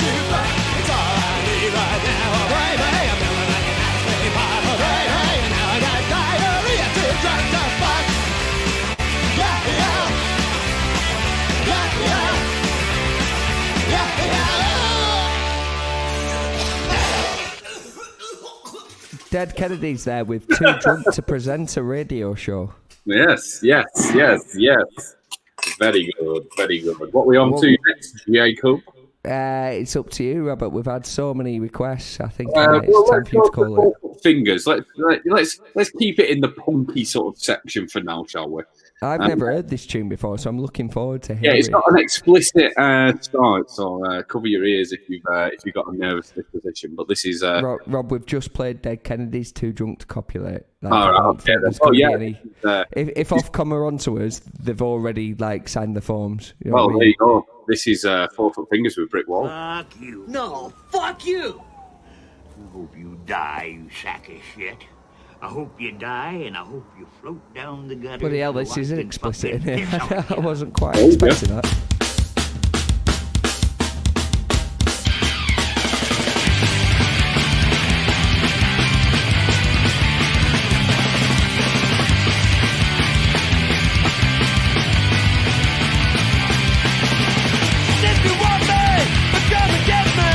to fuck. It's all I need right now. Oh, baby, I'm feeling like an ice cream pop. Oh, baby, and now I got diarrhea. Too drunk to fuck. Yeah, yeah. Yeah, yeah. Yeah, yeah. Dead Kennedy's there with Too Drunk to present a radio show. Yes. Very good, very good. What are we on to next, Jacob? It's up to you, Robert. We've had so many requests. I think Well, it's time let's for you to go call it. for fingers. Let's keep it in the punky sort of section for now, shall we? I've never heard this tune before, so I'm looking forward to Yeah, hearing it's it. not an explicit start, so cover your ears if you've got a nervous disposition. But this is Rob, we've just played Dead Kennedy's Too Drunk to Copulate. all right, okay, there's then. gonna Oh, be yeah, any... If Ofcom are onto us, they've already signed the forms. You know well, what I there mean? you go. This is 4 Foot Fingers with Brick Wall. Fuck you. No, fuck you. I hope you die, you sack of shit. I hope you die, and I hope you float down the gutter. Bloody hell, this isn't watching explicit in fucking here. piss on I you. wasn't quite Oh, yeah. expecting that. If you want me, then come and get me.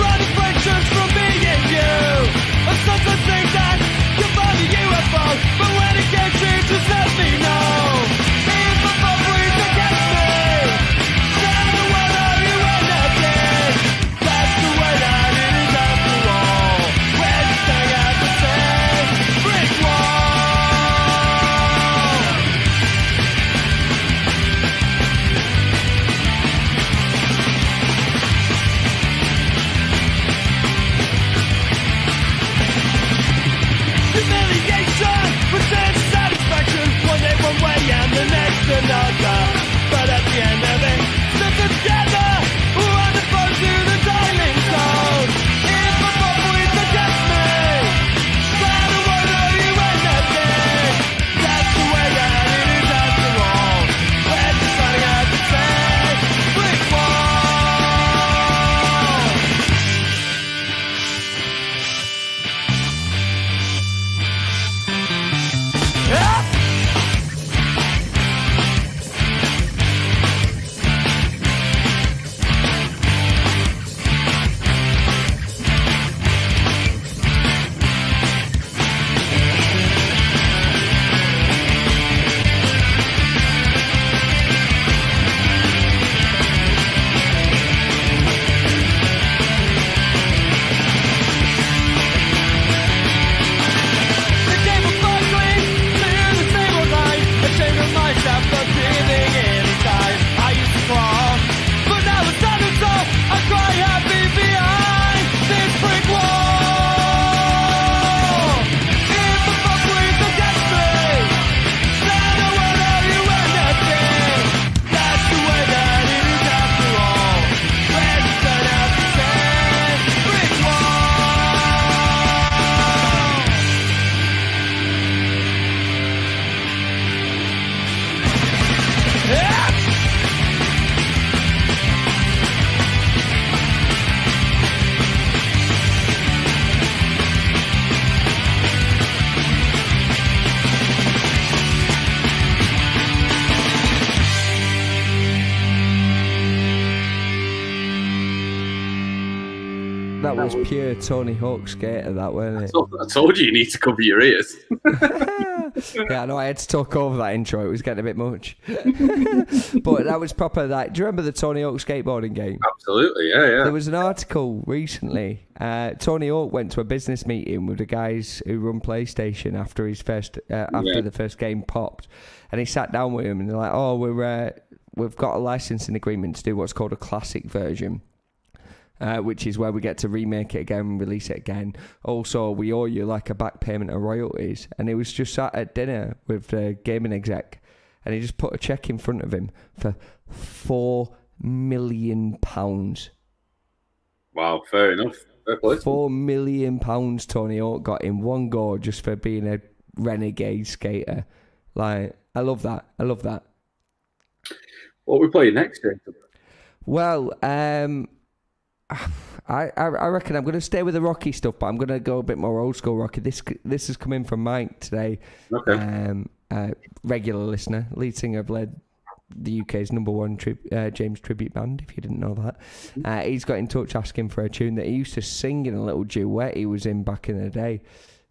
Running fractions from me and you. I'm such a thing that you're body UFO. But when it gets here, just let me know. If the bubbly's against me, tell me what are you anything? That's the way that it is after all. When you stay at the same brick wall. Humiliation presents satisfaction. One day one way and the next another. But at the end of it, still together. One opposed to the dialing zone. If a bubble is against me, try to wonder you anything. That's the way that it is after all. We're just running at the same brick wall. The game was ugly, clear the table line. Ashamed of myself for giving any time. I used to crawl, but now it's done and so I cry happy behind this brick wall. If the bubbly's against me, then I won't owe you anything. That's the way that it is after all. When you turn out the same brick wall. That was pure Tony Hawk Skater, that, wasn't it? I told you need to cover your ears. Yeah, no, I had to talk over that intro. It was getting a bit much. But that was proper. That. Do you remember the Tony Hawk skateboarding game? Absolutely, yeah. There was an article recently. Tony Hawk went to a business meeting with the guys who run PlayStation after the first game popped, and he sat down with him, and they're like, "Oh, we've got a licensing agreement to do what's called a classic version." Which is where we get to remake it again and release it again. Also, we owe you like a back payment of royalties. And he was just sat at dinner with the gaming exec, and he just put a check in front of him for £4 million. Wow, fair enough. Fair play. £4 million Tony Hawk got in one go just for being a renegade skater. Like, I love that. What are we playing next, Jacob? Well, I reckon I'm going to stay with the Rocky stuff, but I'm going to go a bit more old school Rocky. This has come in from Mike today. Okay. Regular listener, lead singer of the UK's #1 James tribute band, if you didn't know that. He's got in touch asking for a tune that he used to sing in a little duet he was in back in the day.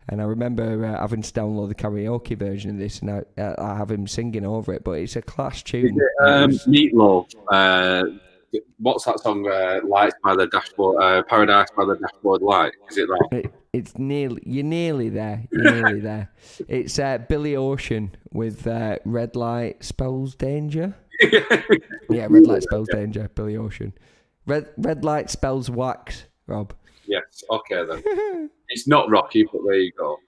And I remember having to download the karaoke version of this, and I have him singing over it, but it's a class tune. Meatloaf. What's that song? Lights by the Dashboard, Paradise by the Dashboard Light. Is it that? It's you're nearly there. You're nearly there. It's Billy Ocean with Red Light Spells Danger. Yeah, Red Light Spells Danger. Billy Ocean. Red Light Spells Wax. Rob. Yes. Okay then. It's not Rocky, but there you go.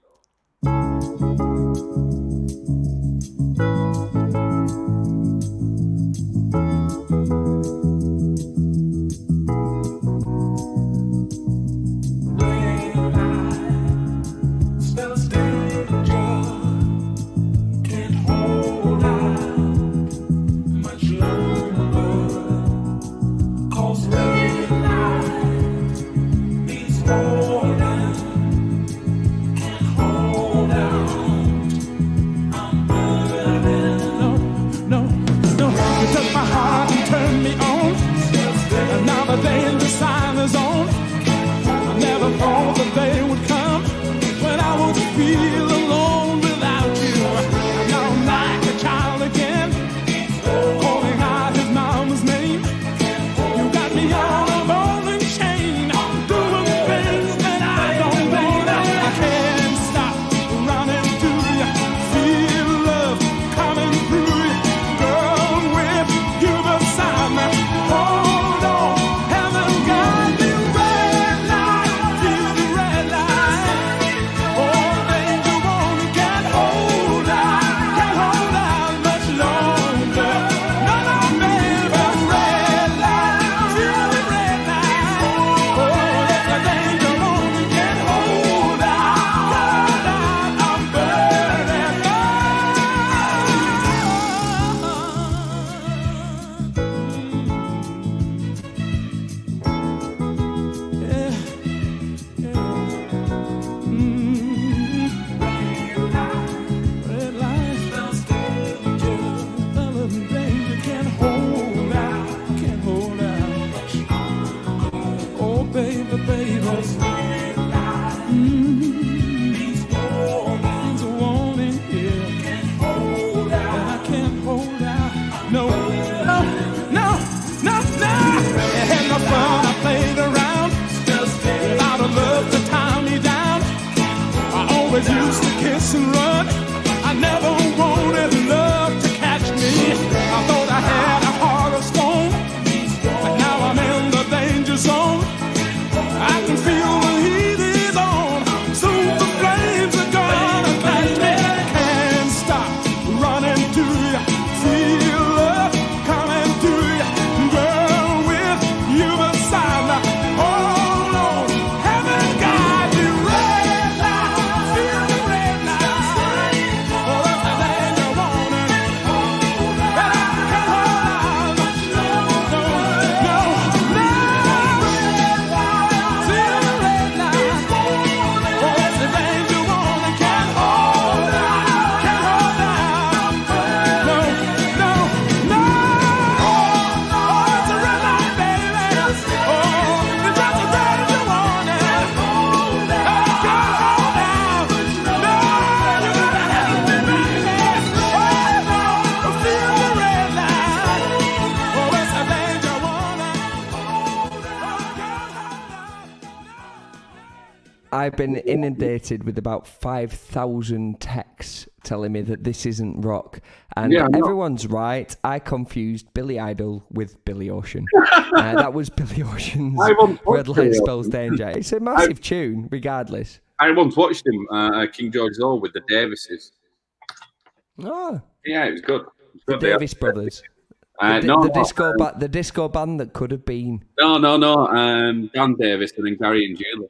Used to kiss and run. I never wanted love to catch me. I thought I had a heart of stone, but now I'm in the danger zone. I can feel the heat is on. Soon the flames are gonna catch me. Can't stop running to you. Feel love coming to you, girl, with you beside me. Hold on, haven't got you. Red light, feel the red light. I've been inundated with about 5,000 texts telling me that this isn't rock. And everyone's right. I confused Billy Idol with Billy Ocean. That was Billy Ocean's Red Light Spells Danger. It's a massive tune, regardless. I once watched him, King George's Hall, with the Davises. Oh. Yeah, it was good. The Davis brothers. The disco band that could have been. No. Dan Davis and then Gary and Julie.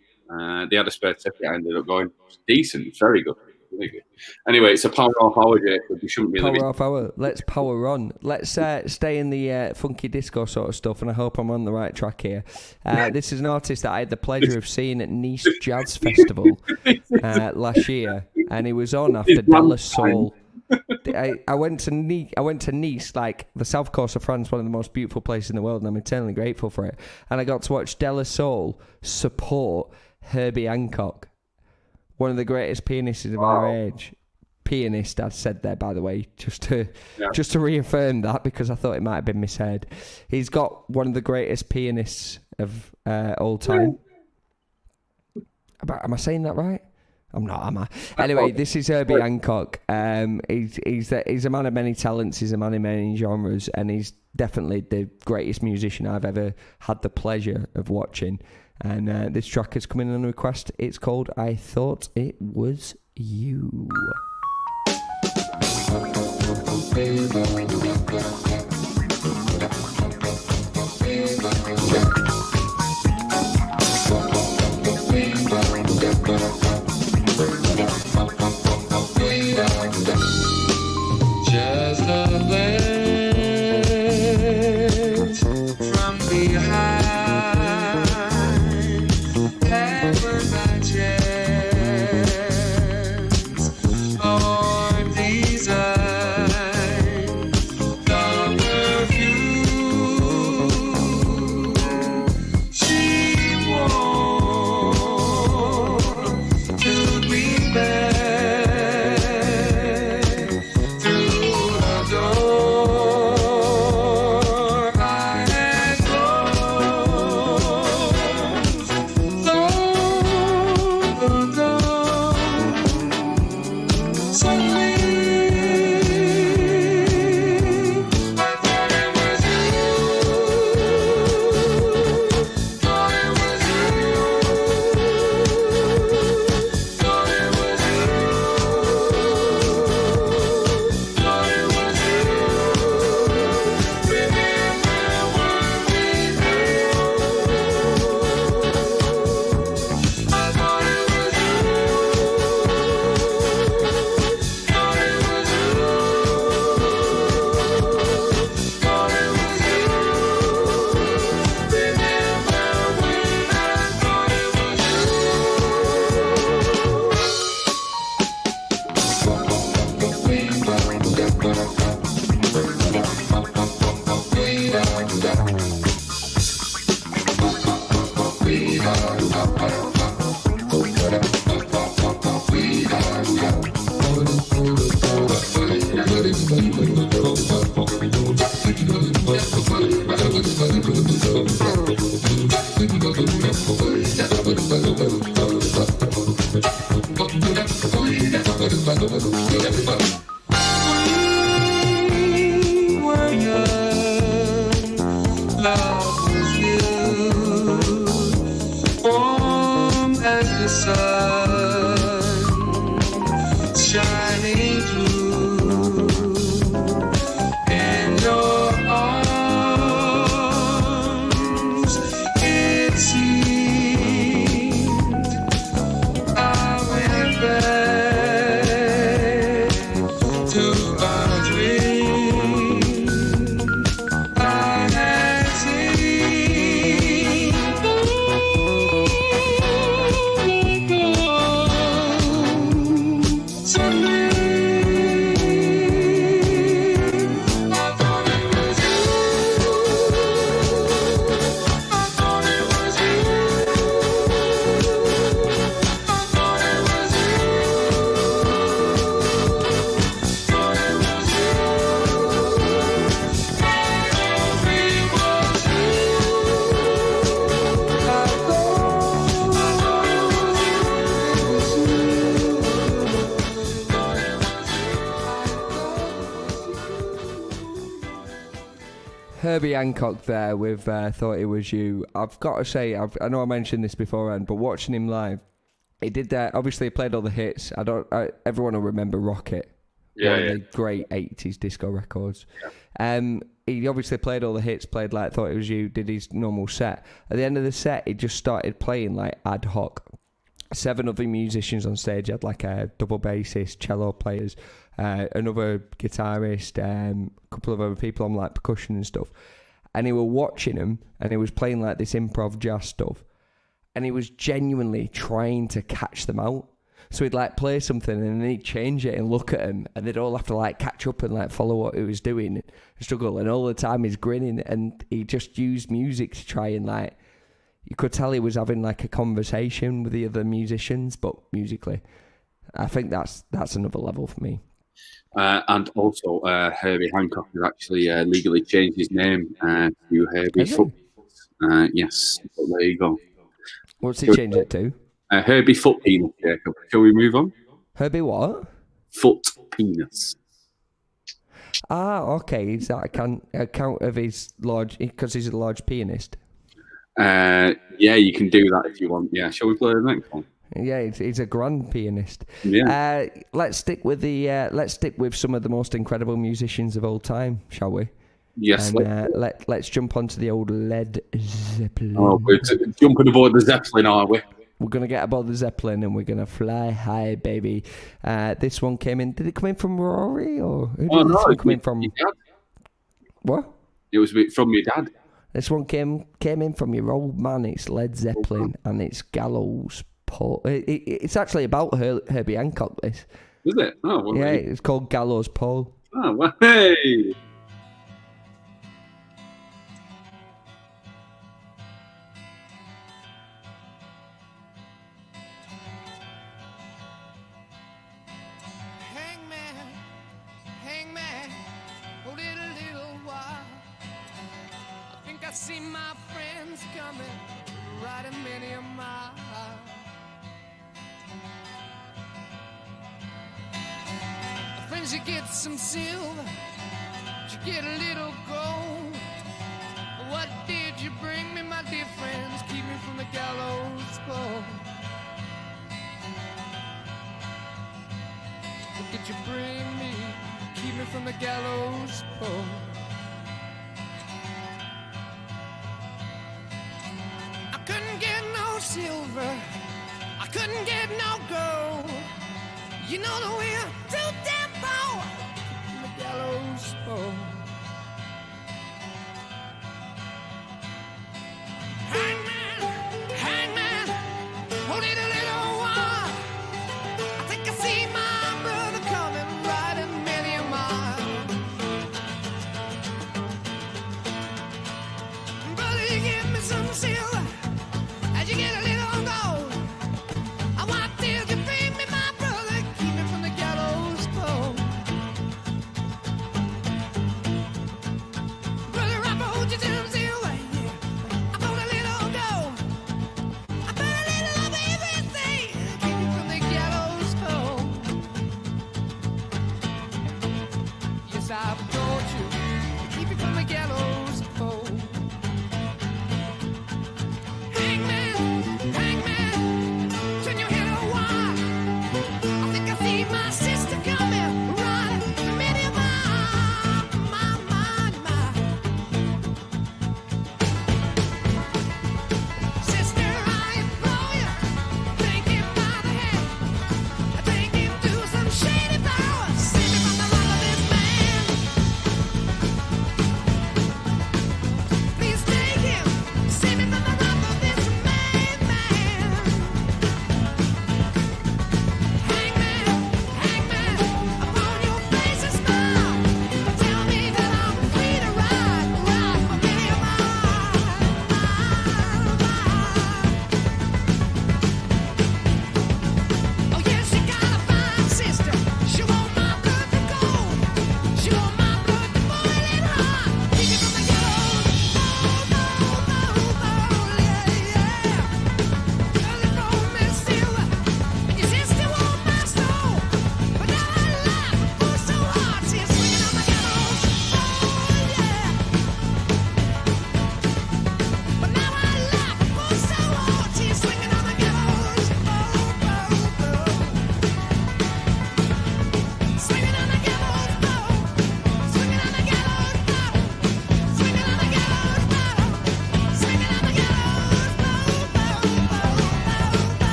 They had a spare ticket. I ended up going. It's decent. It's very good. Really good. Anyway, it's a power off hour, Jacob. You shouldn't be power off hour. Let's power on. Let's stay in the funky disco sort of stuff, and I hope I'm on the right track here. This is an artist that I had the pleasure of seeing at Nice Jazz Festival last year, and he was on after De La Soul. I went to Nice, like the south coast of France, one of the most beautiful places in the world, and I'm eternally grateful for it. And I got to watch De La Soul support Herbie Hancock, one of the greatest pianists of our age. Pianist, I said there, by the way, just to reaffirm that, because I thought it might have been misheard. He's got one of the greatest pianists of all time. Am I saying that right? I'm not, am I? Anyway, this is Herbie Hancock. He's a man of many talents. He's a man in many genres, and he's definitely the greatest musician I've ever had the pleasure of watching. And this track has come in on a request. It's called I Thought It Was You. Just a glance from behind, ever by chance or design, the perfume she wore took me back. Herbie Hancock there with Thought It Was You. I've got to say, I know I mentioned this beforehand, but watching him live, he did that. Obviously, he played all the hits. Everyone will remember Rocket. Yeah, one of the great 80s disco records. Yeah. He obviously played all the hits, played like Thought It Was You, did his normal set. At the end of the set, he just started playing like ad hoc. 7 other musicians on stage. He had like a double bassist, cello players, another guitarist, a couple of other people on like percussion and stuff. And he were watching him, and he was playing like this improv jazz stuff. And he was genuinely trying to catch them out. So he'd like play something and then he'd change it and look at him, and they'd all have to like catch up and like follow what he was doing and struggle. And all the time he's grinning, and he just used music to try and like, you could tell he was having like a conversation with the other musicians, but musically. I think that's another level for me. And also, Herbie Hancock has actually legally changed his name to Herbie Foot. Yes, but there you go. What's he changed it to? Herbie Foot Penis, Jacob. Shall we move on? Herbie what? Foot Penis. Ah, okay. Is that account of his large, because he's a large pianist? Yeah, you can do that if you want. Yeah, shall we play the next one? Yeah, he's a grand pianist. Yeah. Let's stick with some of the most incredible musicians of all time, shall we? Yes. And, let's jump onto the old Led Zeppelin. Oh, we're jumping aboard the Zeppelin, are we? We're going to get aboard the Zeppelin and we're going to fly high, baby. This one came in. Did it come in from Rory or who did this one come in from? Your dad. What? It was from your dad. This one came in from your old man. It's Led Zeppelin and it's Gallows Pole. It's actually about Herbie Hancock, this. Is it? Oh, well, yeah, it's called Gallows Pole. Oh, well, hey! Hangman, hold it a little while. I think I see my friends coming, riding many a mile. Friends, you get some silver, you get a little gold. What did you bring me, my dear friends? Keep me from the gallows pole. What did you bring me? Keep me from the gallows pole. I couldn't get no silver, I couldn't get no gold. You know that we're too damn poor from the gallows pole. Hangman, hold it a little while. I think I see my brother coming, riding many a mile. Brother, you give me some silver, as you get a little gold. What did you bring me, my brother? Keep me from the gallows pole. Brother, I brought you some silver, yeah. I brought a little gold. I brought a little of everything. Keep me from the gallows pole. Yes, I brought you. Keep me from the gallows pole.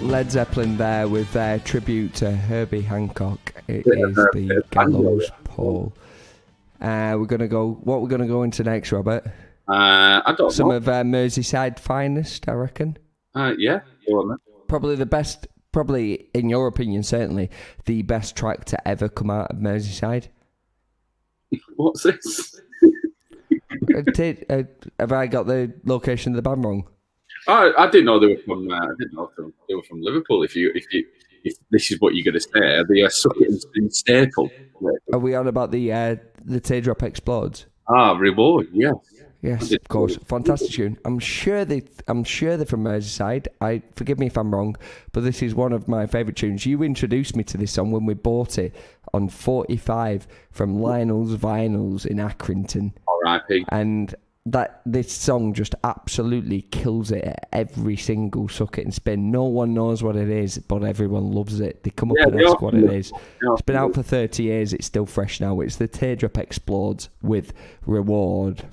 Led Zeppelin there with their tribute to Herbie Hancock. It is the Gallows Pole. We're gonna go. What we're gonna go into next, Robert? I don't Some know. of Merseyside finest, I reckon. Yeah. Go on, then. Probably the best. Probably, in your opinion, certainly the best track to ever come out of Merseyside. What's this? Have I got the location of the band wrong? I didn't know they were from. I didn't know they were from Liverpool. If this is what you're going to say, the Suck It and Spin staple. Are we on about the Teardrop Explodes? Reward. Yeah. Yes, of course. Fantastic tune. I'm sure they're from Merseyside. Forgive me if I'm wrong, but this is one of my favourite tunes. You introduced me to this song when we bought it on 45 from Lionel's Vinyls in Accrington. R.I.P. And this song just absolutely kills it at every single Suck It and Spin. No one knows what it is, but everyone loves it. They come up and ask what it is. It's been out for 30 years. It's still fresh now. It's the Teardrop Explodes with Reward.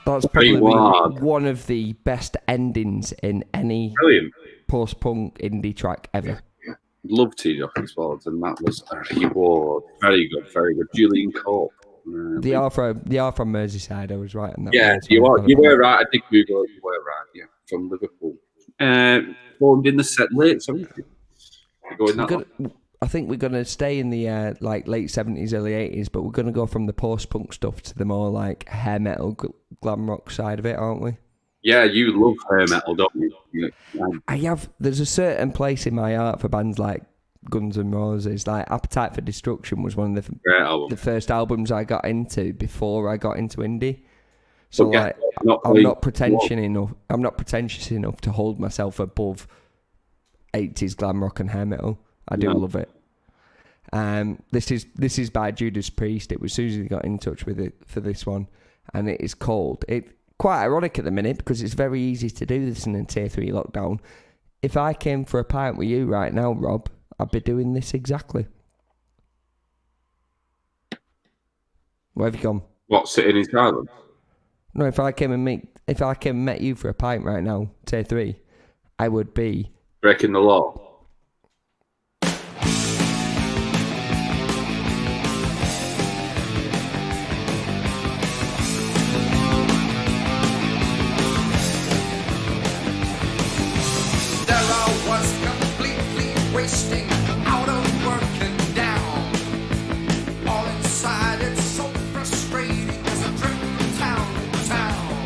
That's probably one of the best endings in any post-punk indie track ever. Love Teardrop Explodes, and that was a reward. Very good, very good. Julian Cope. They are from Merseyside. I was right on that. Yeah, you were right. I did Google it. You were right. Yeah, from Liverpool. Formed in the late 70s. I think we're going to stay in the late 70s, early 80s, but we're going to go from the post-punk stuff to the more like hair metal, glam rock side of it, aren't we? Yeah, you love hair metal, don't you? There's a certain place in my heart for bands like Guns N' Roses. Like Appetite for Destruction was one of the first albums I got into before I got into indie. So I'm not pretentious enough to hold myself above 80s glam rock and hair metal. I do love it. This is by Judas Priest. It was Susie that got in touch with it for this one, and it is called. It quite ironic at the minute because it's very easy to do this in a Tier 3 lockdown. If I came for a pint with you right now, Rob, I'd be doing this exactly. Where have you gone? What, sitting in silence? No, if I came and met you for a pint right now, say 3, I would be Breaking the law. There I was completely wasting, out of work and down. All inside, it's so frustrating as I trip from town to town.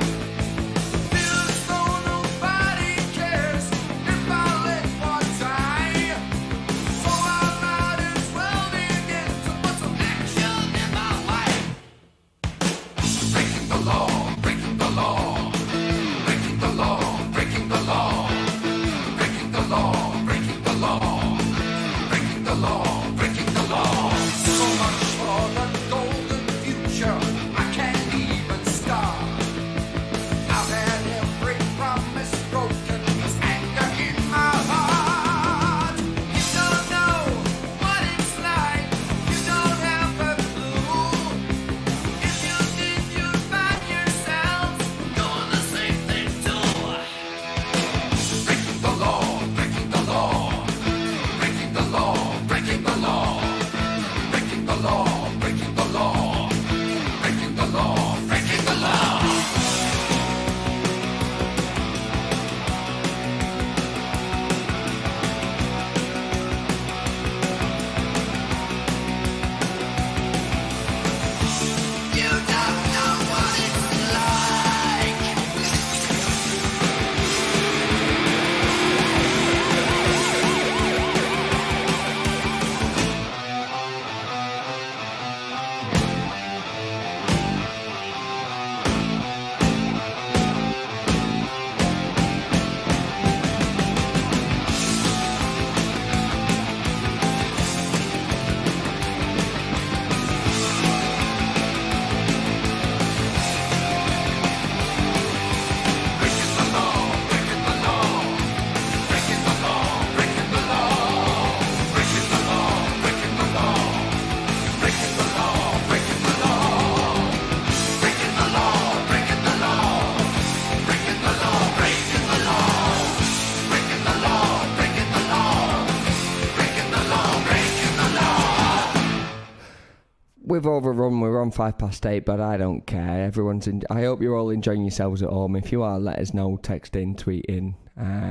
Feel as though nobody cares if I let one die. So I might as well begin to put some action in my life. Breaking the law, breaking the law, breaking the law, breaking the law. Breaking the law, breaking the law, breaking the law, breaking the law. So much for the golden future, I can't even start. I've had every promise broken, there's anger in my heart. You don't know what it's like, you don't have a clue. If you did, you'd find yourself doing the same thing too. Breaking the law, breaking the law, breaking the law, breaking the law, breaking the law, breaking the law, breaking the law, breaking the law. You don't know what it's like. We've overrun. We're on 8:05, but I don't care. I hope you're all enjoying yourselves at home. If you are, let us know. Text in, tweet in.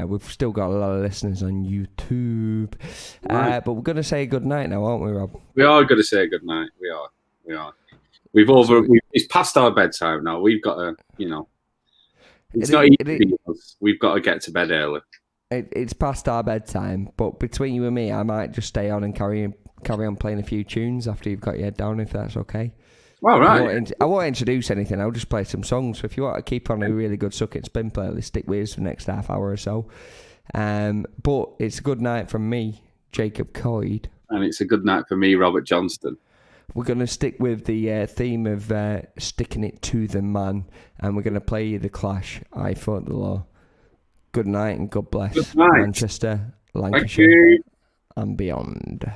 We've still got a lot of listeners on YouTube. Right. But we're going to say good night now, aren't we, Rob? We are going to say good night. We are. It's past our bedtime now. We've got to, it's not easy. We've got to get to bed early. It's past our bedtime, but between you and me, I might just stay on and carry on playing a few tunes after you've got your head down, if that's okay. All right. I won't introduce anything. I'll just play some songs. So if you want to keep on a really good Suck It Spin playlist, stick with us for the next half hour or so. But it's a good night from me, Jacob Coyd. And it's a good night for me, Robert Johnston. We're going to stick with the theme of sticking it to the man, and we're going to play you The Clash, I Fought the Law. Good night and God bless Good night. Manchester, Lancashire, and beyond.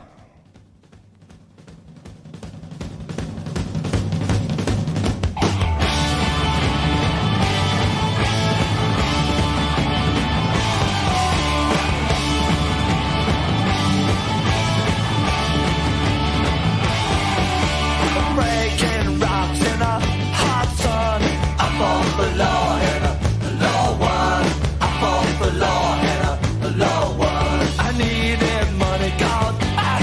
Breaking rocks in a hot sun. I fought the law and the law won. I fought the law and the law won. I needed money, God, I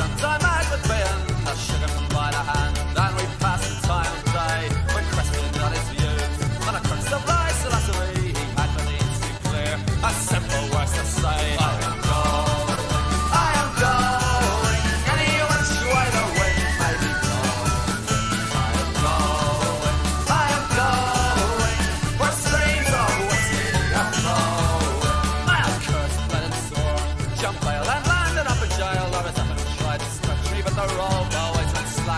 sometime I would be in. I shook him by the hand, and we passed the time of day. When questioned on his views, on a crux of life philosophy, he had the needs to clear. A simple words to say. I am going, any which way the wind may be blowing. I am going, where streams of whiskey are flowing. I have cursed, bled and sore, jumped bail and landed up in jail. I was up and tried this country, but the road always went slow.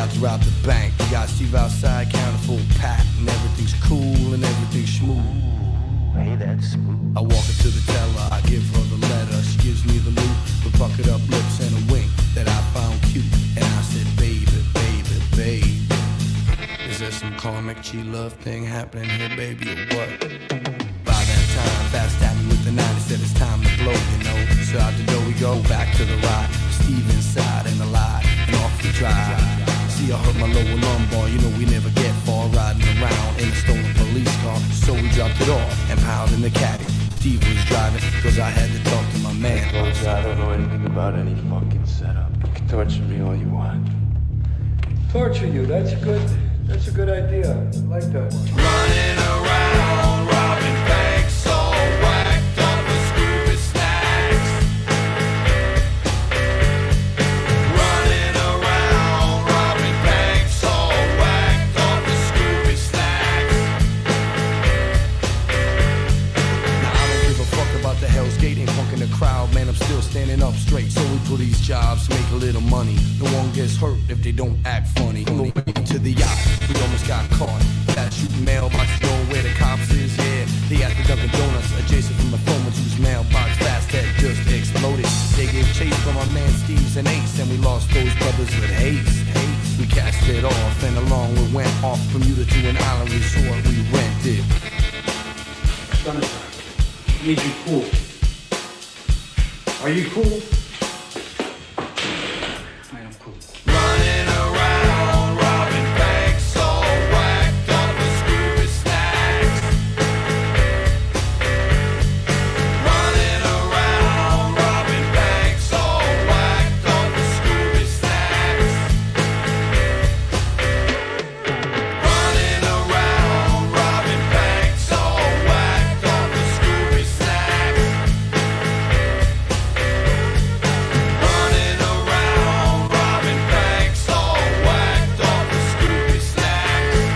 about to rob the bank. We got Steve outside, counting full pack, and everything's cool and everything's smooth. Hey, that's smooth. I walk up to the teller, I give her the letter. She gives me the loot, with bucket up lips and a wink that I found cute. And I said, baby, baby, baby, is there some karmic G-love thing happening here, baby, or what? By that time, fast at me with the 90, said it's time to blow, you know. So out the door we go, back to the ride. Steve inside and alive, and off we drive. See, I hurt my lower lumbar, you know we never get far riding around in a stolen police car. So we dropped it off and piled in the caddy. Steve was driving, cause I had to talk to my man. Folks, I don't know anything about any fucking setup. You can torture me all you want. Torture you, that's a good idea. I like that one. Running around, robbing banks, all whacked up with Scooby snacks. Running around, robbing banks, all whacked up with Scooby snacks. Now I don't give a fuck about the Hell's Gate, ain't punking the crowd, man, I'm still standing up straight. So we pull these jobs, make a little money. No one gets hurt if they don't act funny. To the yacht, we almost got caught. That shooting mailbox, knowing where the cops is, yeah. They at the Dunkin' Donuts, adjacent from the former whose mailbox fast had just exploded. They gave chase from our man Steve's and Ace, and we lost those brothers with haste. We cast it off, and along we went off Bermuda to an island resort we rented. Son, I need you cool. Are you cool? I am cool. Running around, robbing banks, all whacked up with Scooby snacks. Running around, robbing banks, all whacked up with Scooby snacks. Running around, robbing banks, all whacked up with Scooby snacks. Running around, robbing banks, all whacked up with Scooby snacks.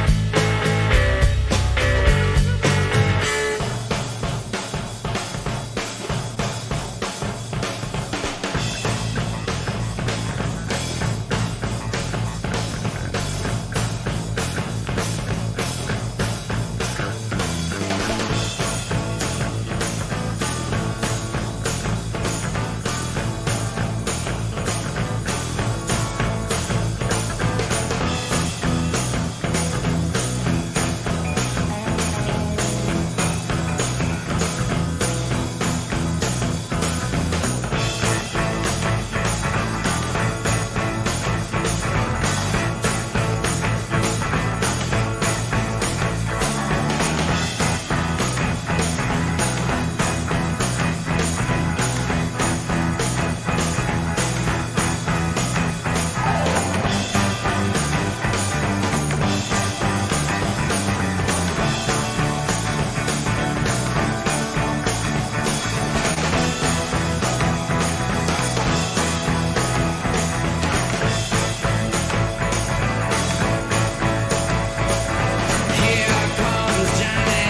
Here comes Johnny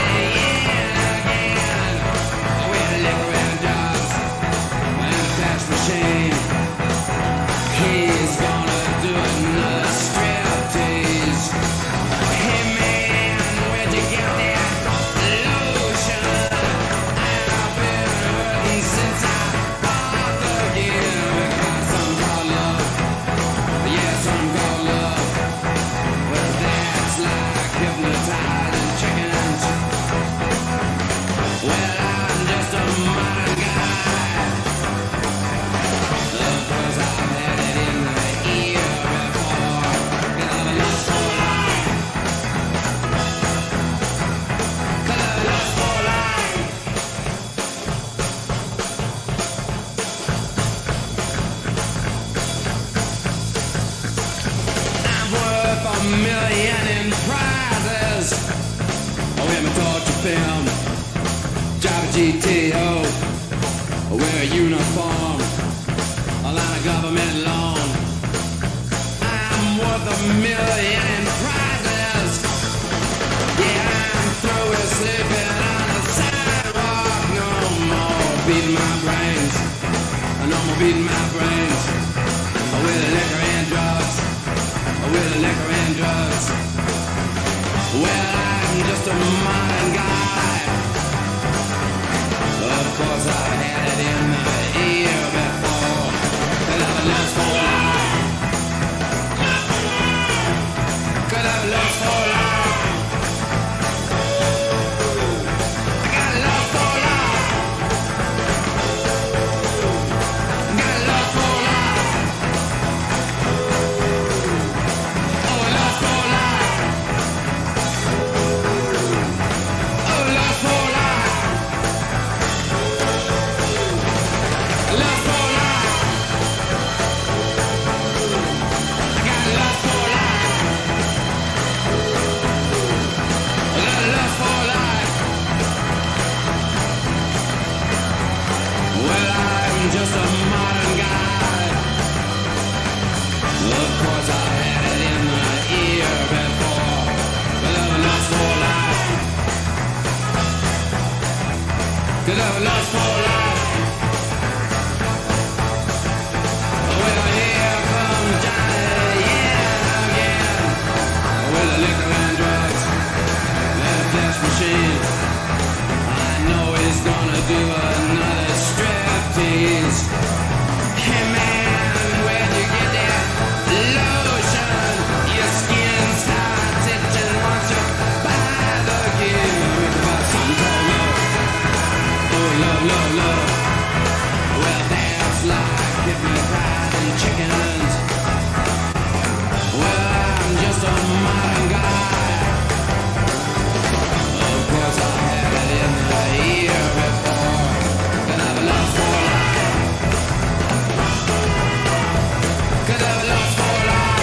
in again with liquor and drugs and a cash machine. He's gonna do another striptease. Hey man, where'd you get that lotion? I've been hurting since I bought the gear because some call love, yeah, some call love. Well, that's like hypnotizing chickens. Well, I'm just a modern guy. Cause I've had it in the ear before. And I've lost for life. Cause I've lost for life. I'm worth $1 million in prizes. Oh, in my torture film, drive a GTO, wear a uniform, a line of government loan. I'm worth $1 million in prizes. Yeah, I'm through with sleeping on the sidewalk. No more beating my brains. No more beating my brains with liquor and drugs. with liquor and drugs. Well, I'm just a modern guy. Of course, I had it in the ear before. Could have lost for life. Could have lost for life. I got lost for life. Got lost for life. Oh, lost for life. Oh, lost for life. Lost for life. I got lost for life. Lost for life. Well, I'm just a modern guy. Of course, I had it in the ear before. But I'm lost for life. Cause I'm lost for life. Well, here comes Johnny, yeah, again. With the liquor and drugs and a flesh machine. I know he's gonna do another striptease. Hey man, where'd you get that lotion? Your skin starts itching once you buy the gear. About something called love. Oh, love, love, love. Well, that's like giving fried and chickens. Well, I'm just a modern guy. Of course, I had it in the ear before. Could have lost for life. Could have lost for life.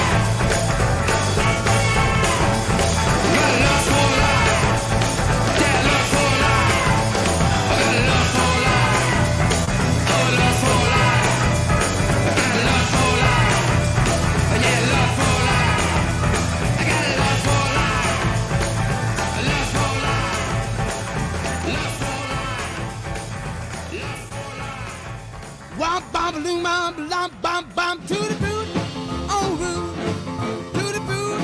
Got lost for life. Yeah, lost for life. I got lost for life. Oh, lost for life. Got lost for life. Yeah, lost for life. I got lost for life. Lost for life. Lost for life. Lost for life. Womp bom loom bom bom bom bom to the boot, oh rude, to the boot,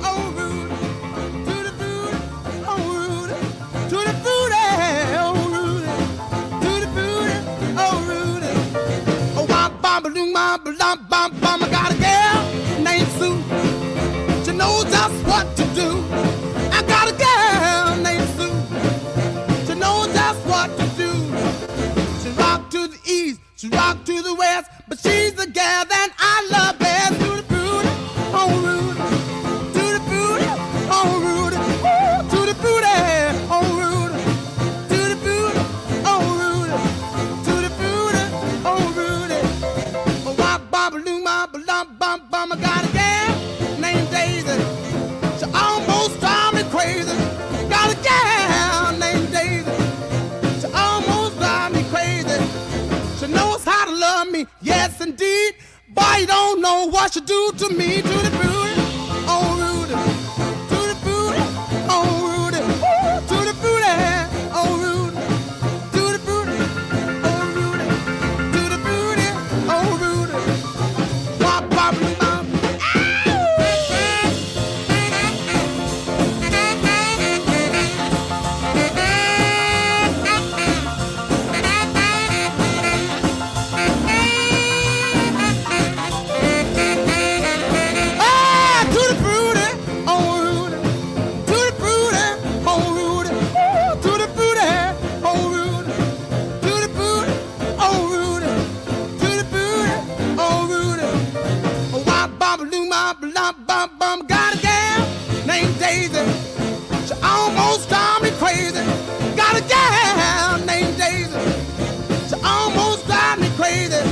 oh rude, to the boot, oh rude, to the boot, oh rude, to the boot, oh rude. Oh womp bom loom bom bom bom bom. I got a girl named Sue. She knows just what to do. I got a girl named Sue. She knows just what to do. She rock to the east, she rock to the west, but she's the gal that I love best. To the booty, oh rude, to the booty, oh rude, ooh, to the booty, oh rude, to the booty, oh rude, to the booty, oh rude. Oh wop bop loom bop bum bum bum. I got a gal named Daisy. She almost drive me crazy. Got a gal named Daisy. She almost drive me crazy. She knows how to love me, yes indeed. Boy, you don't know what she do to me. To the booty, oh Rudy. To the booty, oh Rudy. Ooh, to the booty, oh Rudy. To the booty, oh Rudy. To the booty, oh Rudy. Wop, bop, loom, bop. Got a gal named Daisy. She almost drive me crazy. Got a gal named Daisy. She almost drive me crazy.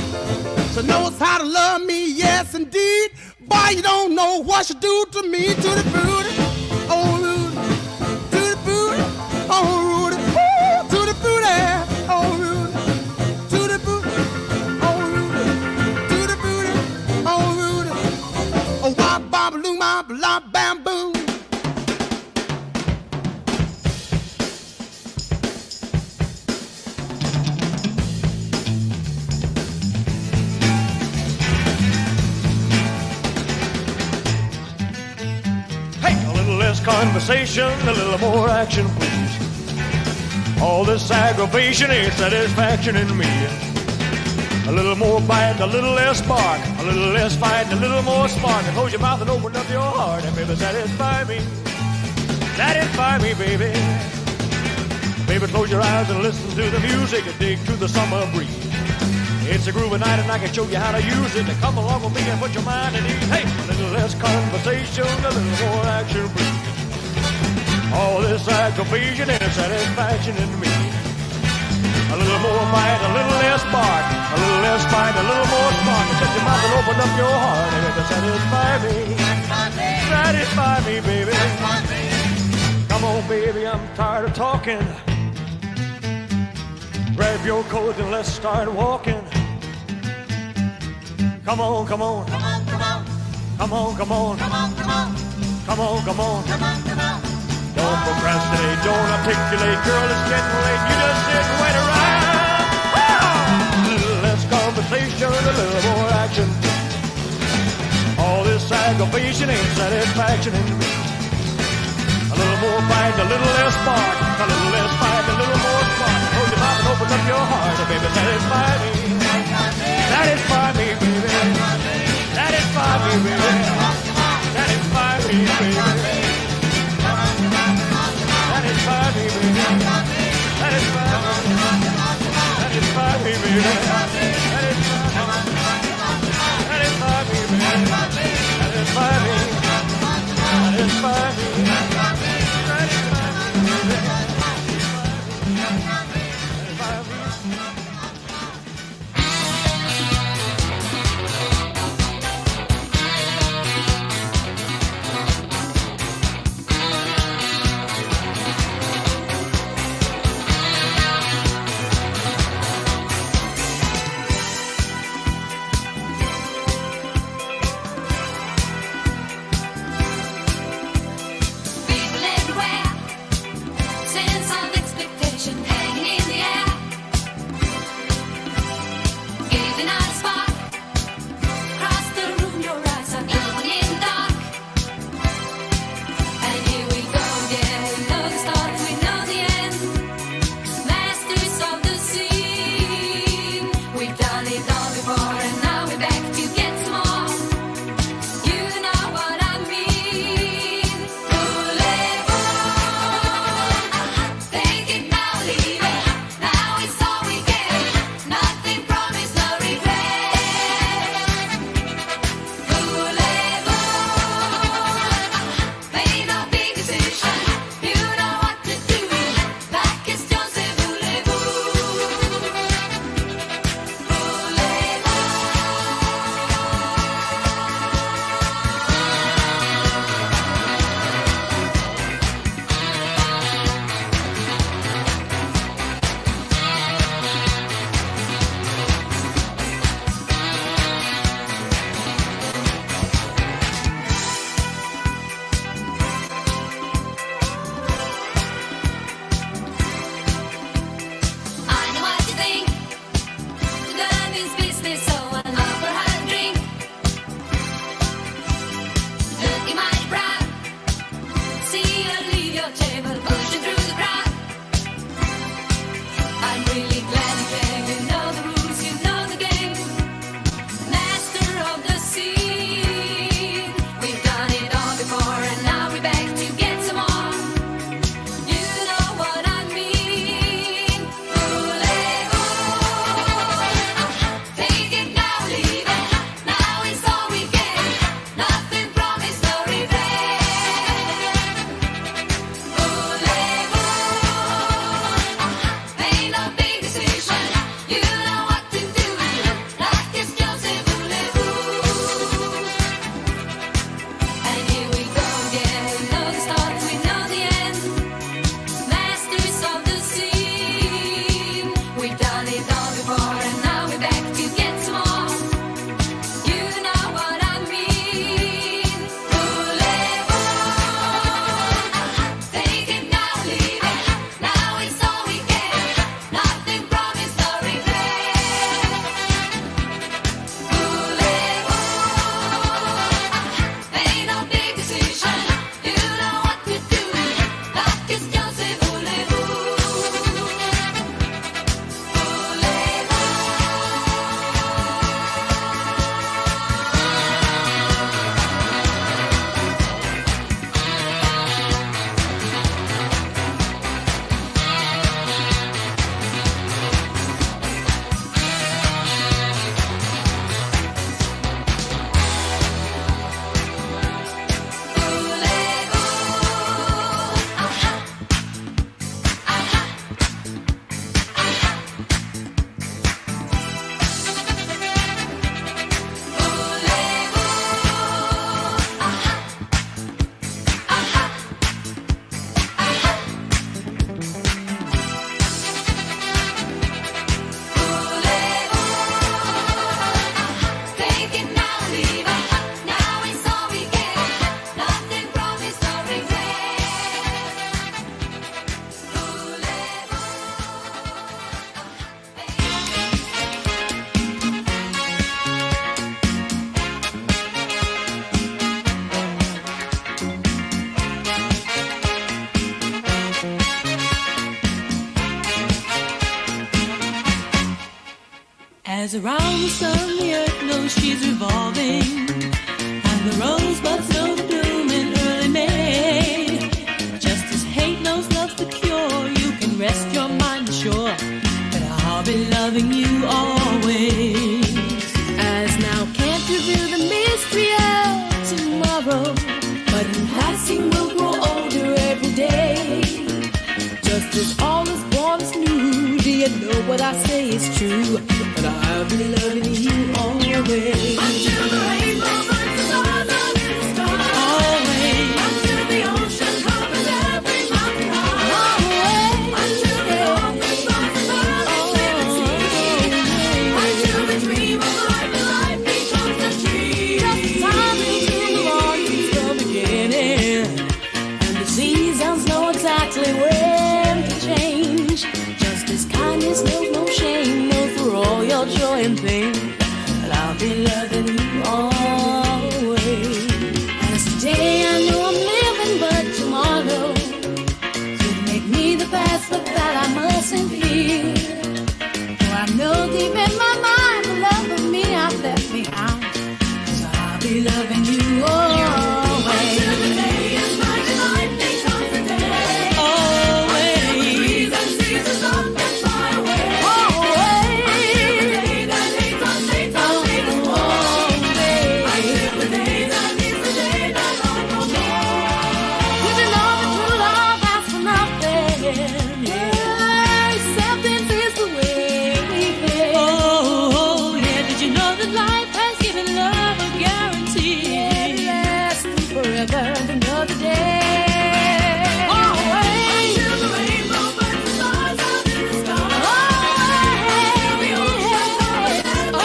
She knows how to love me, yes indeed. Boy, you don't know what she do to me. To the booty, oh Rudy. To the booty, oh Rudy. Ooh, to the booty, oh Rudy. To the booty, oh Rudy. To the booty, oh Rudy. Oh, wop, bop, loom, bop, lop, bam, boom. conversation, a little more action, please. All this aggravation ain't satisfaction in me. A little more bite, a little less bark, a little less fight, a little more spark. And close your mouth and open up your heart, and baby, satisfy me. Satisfy me, baby. Baby, close your eyes and listen to the music and dig to the summer breeze. It's a groovy night and I can show you how to use it. To come along with me and put your mind at ease. Hey, a little less conversation, a little more action, please. All this aggravation and satisfaction in me. A little more bite, a little less bark, a little less fight, a little more spark. And shut your mouth and open up your heart and it'll satisfy me. Satisfy me, baby. Come on, baby, I'm tired of talking. Grab your coat and let's start walking. Come on, come on. Come on, come on. Come on, come on. Come on, come on. Come on, come on. Come on, come on. Don't procrastinate, don't articulate, girl, it's getting late. You just sit and wait around. A little less conversation, a little more action. All this aggravation ain't satisfaction in me. A little more bite, a little less bark, a little less fight, a little more spark. Close your mouth and open up your heart, and baby, satisfy me. Satisfy me, baby. Satisfy me, baby. Satisfy me, baby. Satisfy me, baby. Satisfy me. Satisfy me, baby. Satisfy me, baby. Satisfy me. Satisfy me. As around the sun the earth knows she's revolving, and the rosebuds know the bloom in early May. Just as hate knows love's the cure, you can rest your mind assured that I'll be loving you always. As now can't reveal the mystery of tomorrow, but in passing we'll grow older every day. Just as all is born is new, do you know what I say is true? But I'll be loving you always. Until the rainbow burns the stars out in the sky. Always. Until the ocean covers every mountain high. Always. Until the open stars above the clear sea. Until the dream of life and life becomes a dream. Just time until the morning is the beginning, and the seasons know exactly when to change. Just as kindness knows no shame, knows for all your joy and pain, and I'll be loving you always. As today I know I'm living, but tomorrow could make me the past, but that I mustn't fear. For I know deep in my mind the love of me I've left behind, so I'll be loving you always. Until the day is right and life becomes a day. Always. Until the trees and seasons up and fly away. Always. Until the day that hates us hates us hates us more. Until the day that is the day that long no more. Living on the true love, ask for nothing. Yeah, acceptance is the way we feel. Oh, yeah, did you know that life has given love a guarantee? It lasts forever and another day. Always. Until the rainbow burns the stars out in the sky. Always. The ocean covers every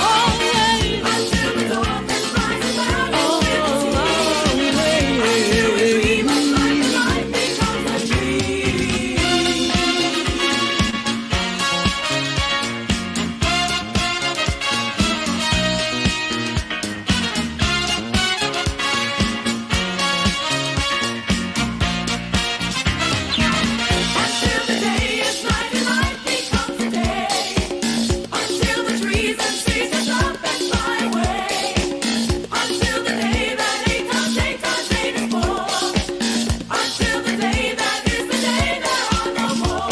always. Until the dolphins rise above the clear sea. Until the dream of life and life becomes a dream. Until the day is night and life becomes a day. Until the trees and seasons up and fly away. Until the day that hates us hates us hates us more. Until the day that is the day there are no more.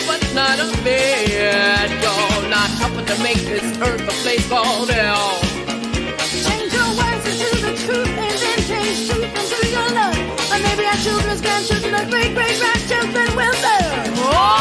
But not a bit. You're not helping to make this earth a place called hell. Change your words into the truth, and then change truth into your love. Or maybe our children's grandchildren, our great-great-grandchildren will serve. Oh!